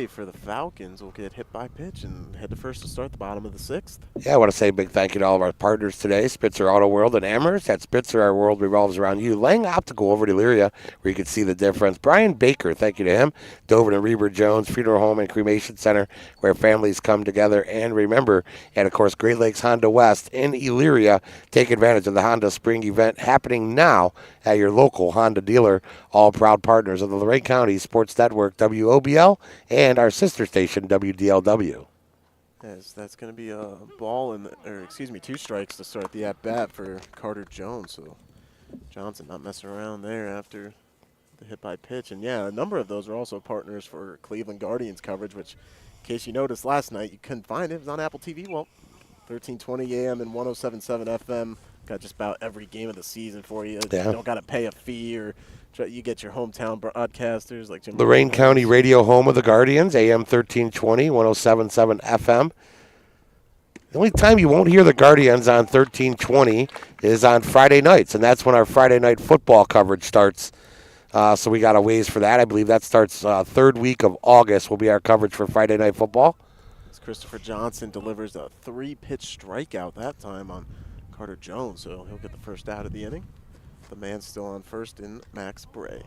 For the Falcons will get hit by pitch and head to first to start the bottom of the 6th. Yeah, I want to say a big thank you to all of our partners today. Spitzer Auto World and Amherst. At Spitzer, our world revolves around you. Lang Optical over to Elyria, where you can see the difference. Brian Baker, thank you to him. Dover and Reber Jones Funeral Home and Cremation Center, where families come together. And remember, and of course, Great Lakes Honda West in Elyria. Take advantage of the Honda Spring event happening now at your local Honda dealer. All proud partners of the Lorain County Sports Network, WOBL, and our sister station, WDLW. Yes, that's going to be a ball in, 2 strikes to start the at-bat for Carter Jones. So Johnson not messing around there after the hit by pitch. And yeah, a number of those are also partners for Cleveland Guardians coverage, which in case you noticed last night, you couldn't find it. It was on Apple TV. Well, 1320 AM and 107.7 FM. Got just about every game of the season for you. Yeah. You don't got to pay a fee, or you get your hometown broadcasters like Jim. Lorain County Radio, home of the Guardians, AM 1320, 107.7 FM. The only time you won't hear the Guardians on 1320 is on Friday nights, and that's when our Friday night football coverage starts. So we got a ways for that. I believe that starts 3rd week of August will be our coverage for Friday night football. As Christopher Johnson delivers a 3-pitch strikeout that time on Carter Jones, so he'll get the first out of the inning. The man still on first in Max Bray.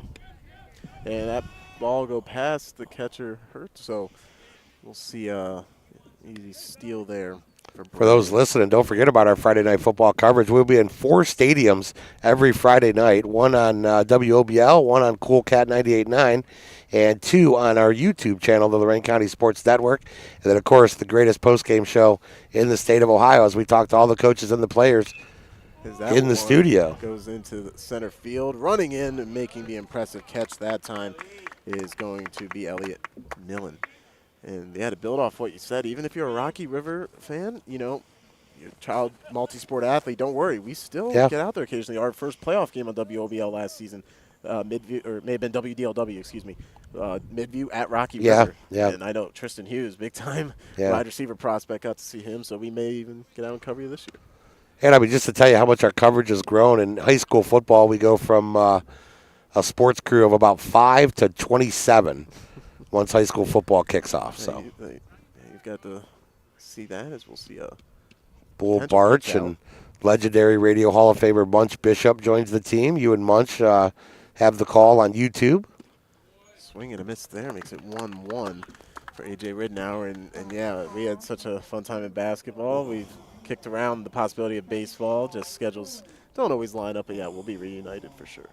And that ball go past the catcher Hurt, so we'll see easy steal there. For those listening, don't forget about our Friday night football coverage. We'll be in 4 stadiums every Friday night, one on WOBL, one on Cool Cat 98.9, and 2 on our YouTube channel, the Lorain County Sports Network. And then, of course, the greatest postgame show in the state of Ohio as we talk to all the coaches and the players in the studio. Goes into the center field, running in and making the impressive catch that time is going to be Elliot Millen. And yeah, to build off what you said, even if you're a Rocky River fan, you know, you're a child multi-sport athlete, don't worry. We still get out there occasionally. Our first playoff game on WOBL last season, Midview, or it may have been WDLW, excuse me, Midview at Rocky River. Yeah. And I know Tristan Hughes, big time wide receiver prospect, got to see him, so we may even get out and cover you this year. And I mean, just to tell you how much our coverage has grown in high school football, we go from a sports crew of about 5 to 27 once high school football kicks off. So you've got to see that as we'll see a Bull Barch and Legendary Radio Hall of Famer Munch Bishop joins the team. You and Munch have the call on YouTube. Swing and a miss there makes it 1-1 for A.J. Ridenour. And yeah, we had such a fun time in basketball. We've kicked around the possibility of baseball. Just schedules don't always line up, but yeah, we'll be reunited for sure.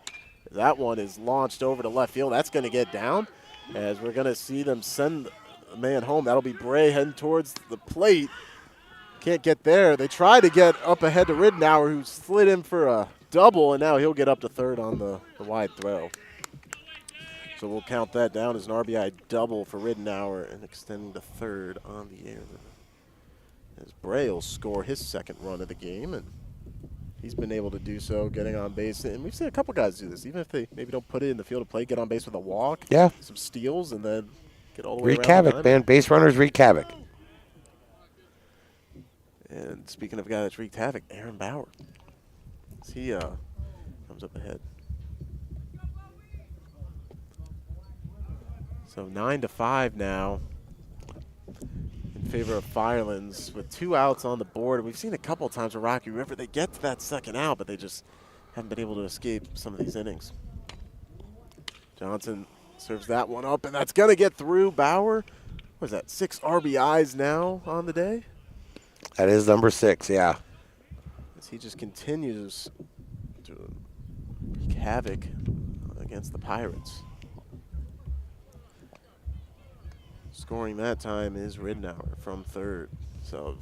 That one is launched over to left field. That's going to get down as we're going to see them send a man home. That'll be Bray heading towards the plate. Can't get there. They try to get up ahead to Ridenour, who slid in for a double, and now he'll get up to third on the wide throw. So we'll count that down as an RBI double for Ridenour and extending to third on the air. As Bray will score his second run of the game, and he's been able to do so, getting on base. And we've seen a couple guys do this, even if they maybe don't put it in the field of play, get on base with a walk, some steals, and then get all the way around. Wreak havoc, man. Base runners wreak havoc. And speaking of a guy that's wreaked havoc, Aaron Bauer. As he comes up ahead. So 9-5 now in favor of Firelands with 2 outs on the board. We've seen a couple of times with Rocky River, they get to that second out, but they just haven't been able to escape some of these innings. Johnson serves that one up, and that's going to get through. Bauer, what is that, 6 RBIs now on the day? That is number 6, yeah. As he just continues to wreak havoc against the Pirates. Scoring that time is Ridenour from third. So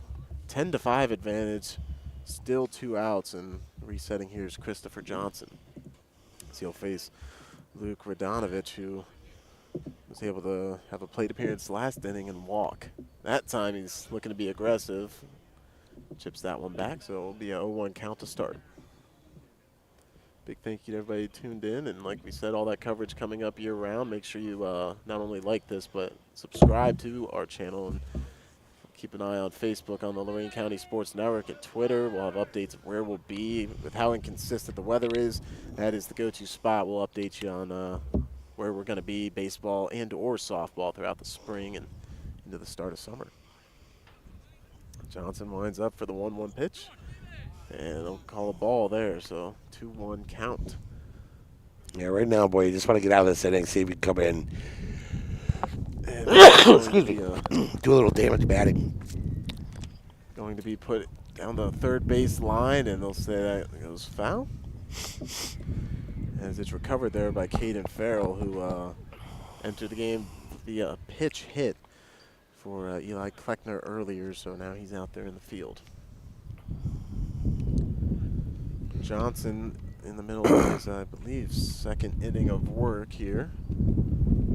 10-5 advantage, still 2 outs, and resetting here is Christopher Johnson. So he'll face Luke Radonovich, who was able to have a plate appearance last inning and walk. That time he's looking to be aggressive. Chips that one back, so it'll be a 0-1 count to start. Big thank you to everybody tuned in, and like we said, all that coverage coming up year-round. Make sure you not only like this, but subscribe to our channel, and keep an eye on Facebook on the Lorain County Sports Network and Twitter. We'll have updates of where we'll be, with how inconsistent the weather is. That is the go-to spot. We'll update you on where we're going to be, baseball and or softball throughout the spring and into the start of summer. Johnson winds up for the 1-1 pitch. And they'll call a ball there, so 2-1 count. Yeah, right now, boy, you just want to get out of this inning, see if you can come in. Excuse me. Do a little damage batting. Going to be put down the third base line, and they'll say that goes foul. As it's recovered there by Caden Farrell, who entered the game via pitch hit for Eli Kleckner earlier, so now he's out there in the field. Johnson in the middle of his, I believe, second inning of work here.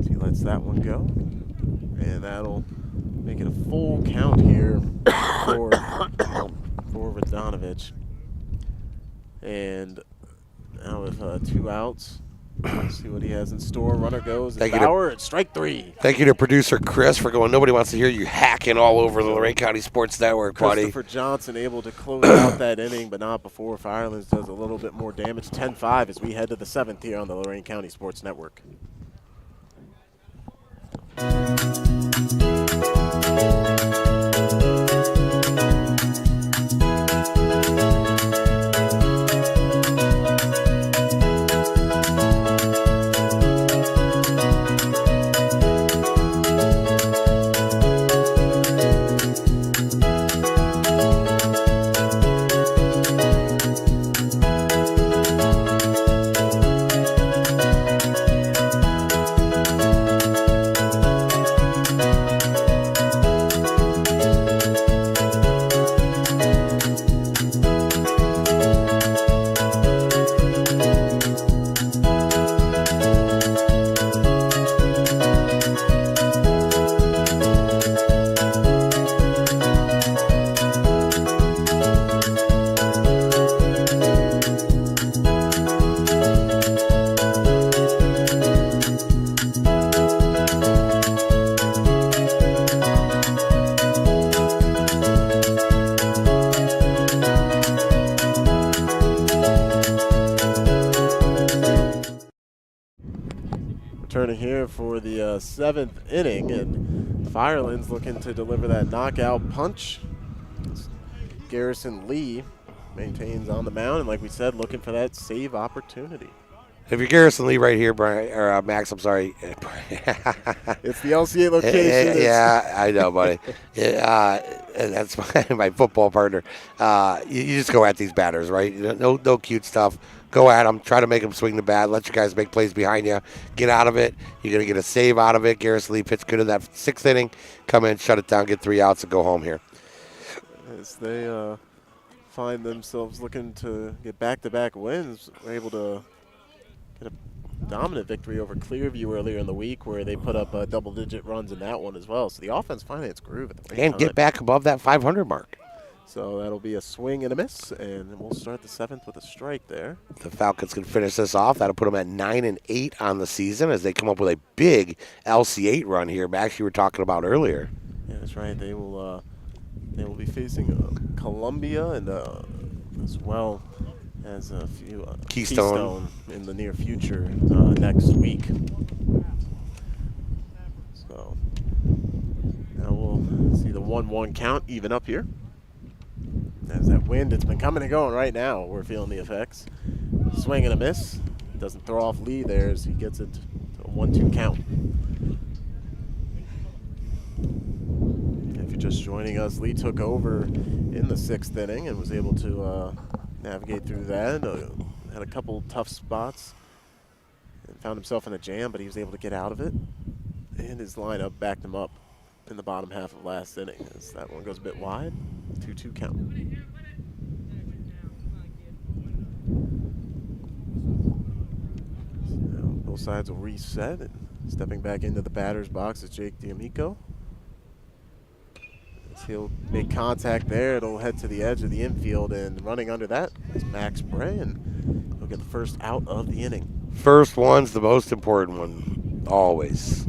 So he lets that one go. And that'll make it a full count here for Radonovich. And now with 2 outs, let's see what he has in store. Runner goes, and Bauer at strike 3. Thank you to producer Chris for going, nobody wants to hear you hacking all over the Lorain County Sports Network, buddy. Christopher Johnson able to close out that inning, but not before Firelands does a little bit more damage. 10-5 as we head to the 7th here on the Lorain County Sports Network. Turning here for the 7th inning, and Firelands looking to deliver that knockout punch. Garrison Lee maintains on the mound, and like we said, looking for that save opportunity. If you're Garrison Lee right here, Brian, or Max, I'm sorry. It's the LCA location. Yeah, I know, buddy. That's my football partner. You just go at these batters, right? No cute stuff. Go at them. Try to make them swing the bat. Let your guys make plays behind you. Get out of it. You're going to get a save out of it. Garrison Lee pitched good in that 6th inning. Come in, shut it down, get 3 outs, and go home here. As they find themselves looking to get back-to-back wins, we're able to get a dominant victory over Clearview earlier in the week, where they put up double-digit runs in that one as well. So the offense finally its groove at the right And time. get back above that 500 mark. So that'll be a swing and a miss, and we'll start the 7th with a strike there. The Falcons can finish this off. That'll put them at 9-8 on the season as they come up with a big LC8 run here. Max, you were talking about earlier. Yeah, that's right. They will be facing Columbia and as well as a few Keystone in the near future next week. So now we'll see the 1-1 count even up here. As that wind, it's been coming and going right now. We're feeling the effects. Swing and a miss. Doesn't throw off Lee there as he gets it to a 1-2 count. If you're just joining us, Lee took over in the 6th inning and was able to navigate through that. Had a couple tough spots and found himself in a jam, but he was able to get out of it. And his lineup backed him up in the bottom half of last inning as that one goes a bit wide. 2-2 count. So now both sides will reset, and stepping back into the batter's box is Jake D'Amico. As he'll make contact there, it'll head to the edge of the infield, and running under that is Max Bray, and he'll get the first out of the inning. First one's the most important one, always.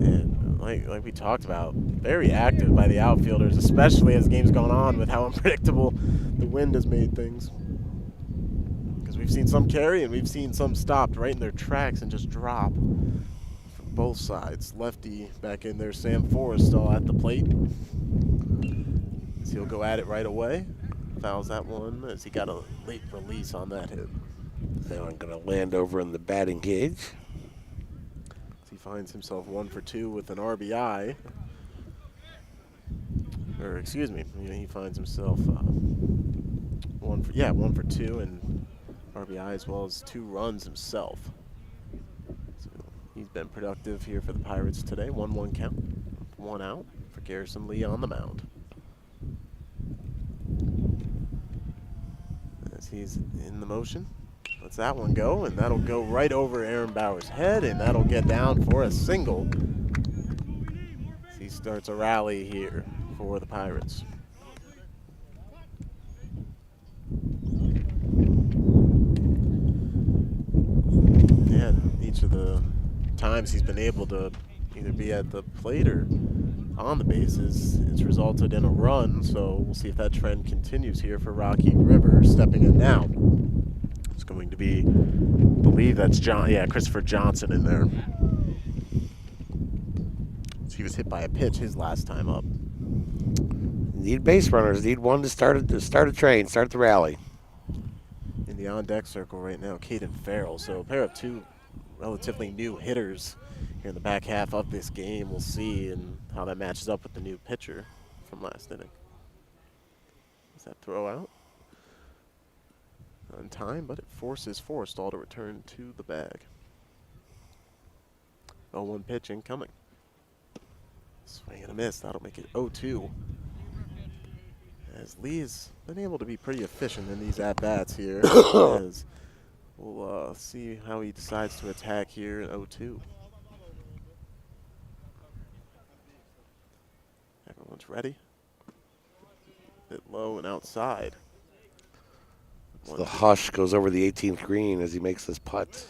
And like we talked about, very active by the outfielders, especially as the game's gone on with how unpredictable the wind has made things. Because we've seen some carry and we've seen some stopped right in their tracks and just drop from both sides. Lefty back in there, Sam Forrestal at the plate. So he'll go at it right away. Fouls that one as he got a late release on that hit. Now I'm going to land over in the batting cage. He finds himself 1 for 2 with an RBI. Or excuse me, he finds himself 1 for 2 and RBI as well as 2 runs himself. So he's been productive here for the Pirates today. 1-1 count, 1 out for Garrison Lee on the mound. As he's in the motion, lets that one go, and that'll go right over Aaron Bauer's head, and that'll get down for a single. He starts a rally here for the Pirates. And each of the times he's been able to either be at the plate or on the bases, it's resulted in a run, so we'll see if that trend continues here for Rocky River. Stepping in now, it's going to be, I believe that's Christopher Johnson in there. So he was hit by a pitch his last time up. Need base runners. Need one to start a train, start the rally. In the on-deck circle right now, Caden Farrell. So a pair of 2 relatively new hitters here in the back half of this game. We'll see and how that matches up with the new pitcher from last inning. Does that throw out? On time, but it forces Forrestal to return to the bag. 0-1 pitch incoming. Swing and a miss. That'll make it 0-2. As Lee's been able to be pretty efficient in these at-bats here. As we'll see how he decides to attack here in 0-2. Everyone's ready. Bit low and outside. So the hush goes over the 18th green as he makes this putt.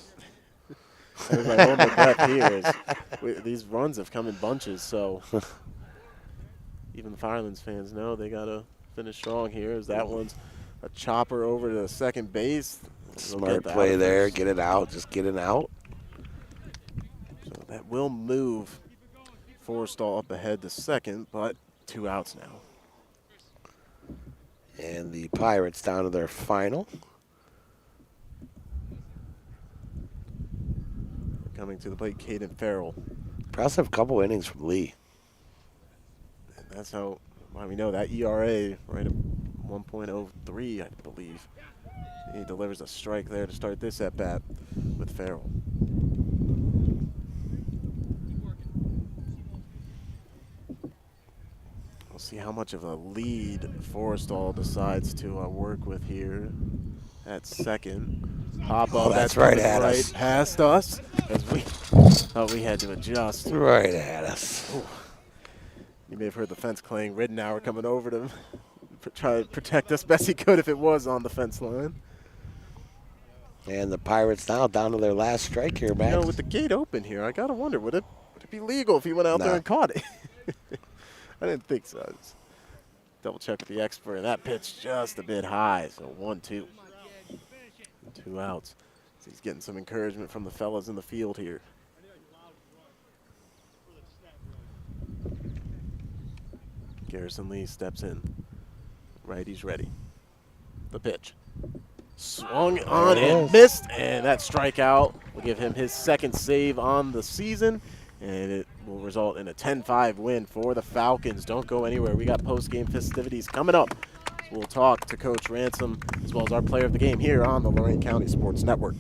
There's my moment of breath here. These runs have come in bunches, so even the Firelands fans know they got to finish strong here. As that one's a chopper over to second base. Smart play there. Get it out. Just get it out. So that will move Forrestal up ahead to second, but 2 outs now. And And the Pirates down to their final. Coming to the plate, Caden Farrell. Impressive couple innings from Lee. And that's how why we know that ERA right at 1.03, I believe. He delivers a strike there to start this at bat with Farrell. We'll see how much of a lead Forrestall decides to work with here at second. Pop up, that's right at us. Past us, as we thought we had to adjust. Right at us. Ooh. You may have heard the fence clang. Ridenour coming over to try to protect us best he could if it was on the fence line. And the Pirates now down to their last strike here, Max. You know, with the gate open here, I gotta wonder, would it be legal if he went out there and caught it? I didn't think so. Just double check with the expert. That pitch just a bit high, so 1-2. 2 outs. So he's getting some encouragement from the fellas in the field here. Garrison Lee steps in. Righty's ready. The pitch. Swung on and missed, and that strikeout will give him his second save on the season, and it will result in a 10-5 win for the Falcons. Don't go anywhere. We got post-game festivities coming up. We'll talk to Coach Ransom as well as our player of the game here on the Lorain County Sports Network.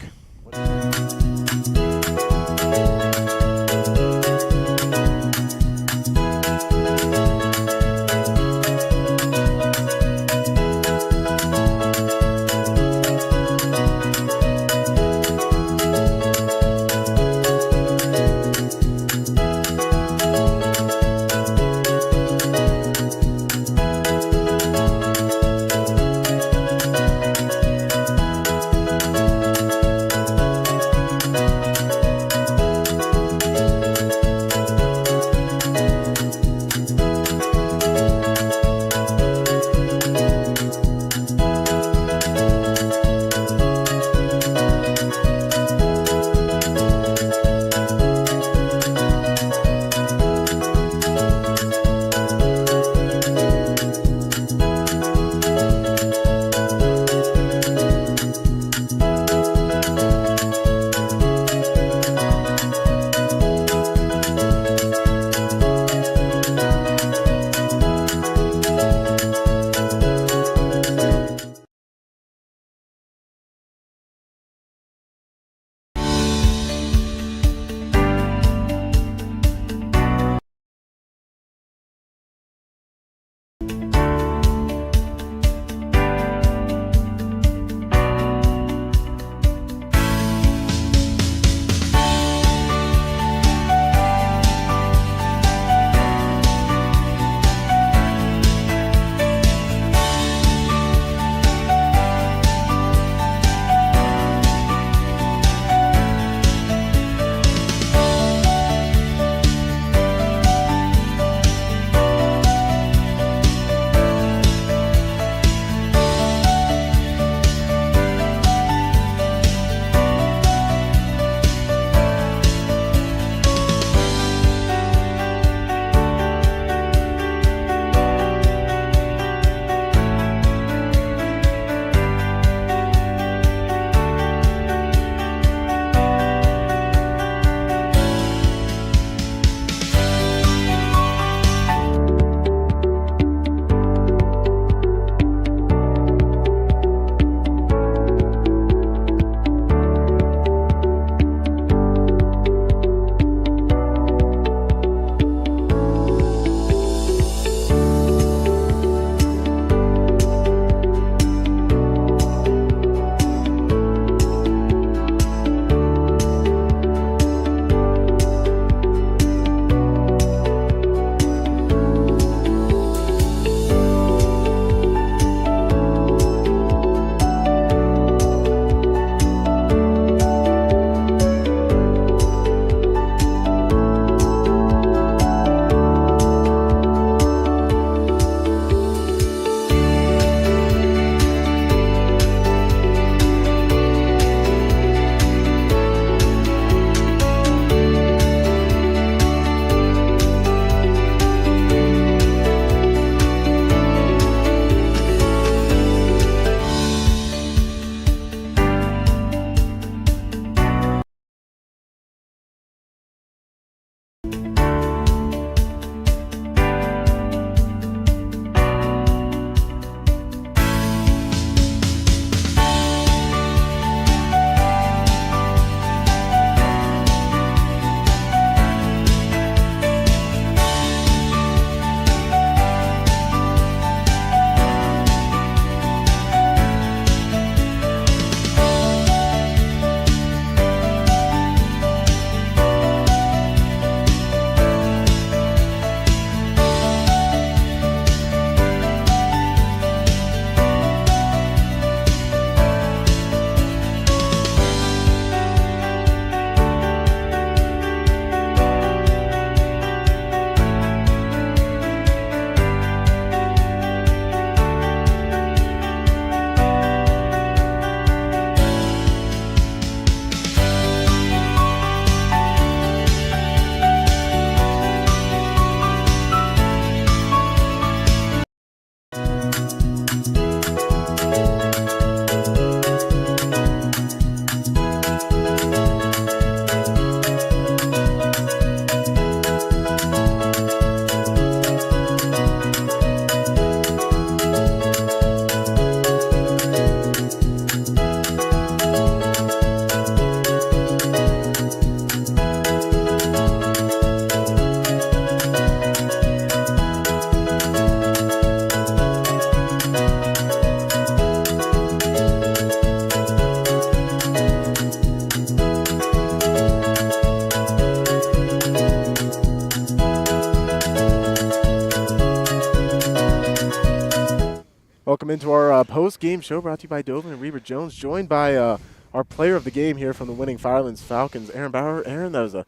Welcome into our post-game show brought to you by Dovin and Reber Jones, joined by our player of the game here from the winning Firelands Falcons, Aaron Bauer. Aaron, that was a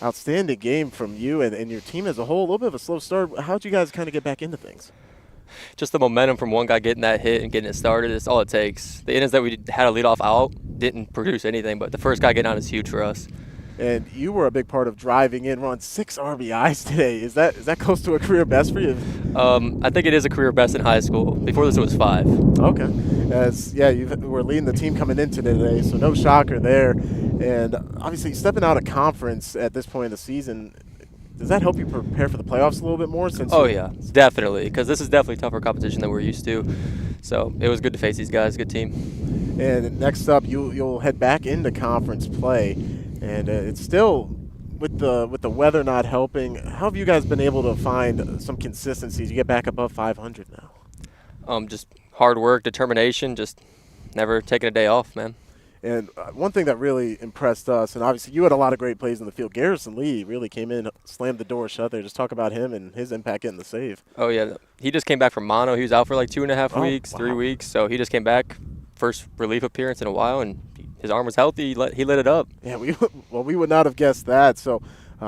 outstanding game from you and your team as a whole. A little bit of a slow start. How'd you guys kind of get back into things? Just the momentum from one guy getting that hit and getting it started is all it takes. The innings that we had a leadoff out didn't produce anything, but the first guy getting on is huge for us. And you were a big part of driving in, run 6 RBIs today. Is that close to a career best for you? I think it is a career best in high school. Before this, it was 5. Okay. You were leading the team coming into today, so no shocker there. And obviously, stepping out of conference at this point in the season, does that help you prepare for the playoffs a little bit more? Yeah, definitely, because this is definitely tougher competition than we're used to. So it was good to face these guys. Good team. And next up, you'll head back into conference play, and it's still with the weather not helping. How have you guys been able to find some consistencies? You get back above 500 now. Just hard work, determination, just never taking a day off, man. And one thing that really impressed us, and obviously you had a lot of great plays in the field. Garrison Lee really came in, slammed the door shut there. Just talk about him and his impact getting the save. Oh, yeah. He just came back from mono. He was out for like 2.5 weeks, wow. 3 weeks. So he just came back, first relief appearance in a while, and his arm was healthy. He lit it up. Yeah, we would not have guessed that. So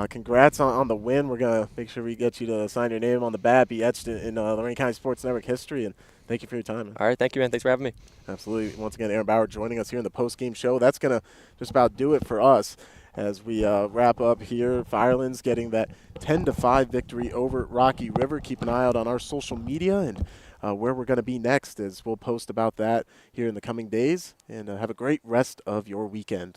congrats on the win. We're going to make sure we get you to sign your name on the bat, be etched in Lorain County Sports Network history. And thank you for your time, man. All right, thank you, man. Thanks for having me. Absolutely. Once again, Aaron Bauer joining us here in the post-game show. That's going to just about do it for us as we wrap up here. Firelands getting that 10-5 victory over Rocky River. Keep an eye out on our social media and where we're going to be next, as we'll post about that here in the coming days. And have a great rest of your weekend.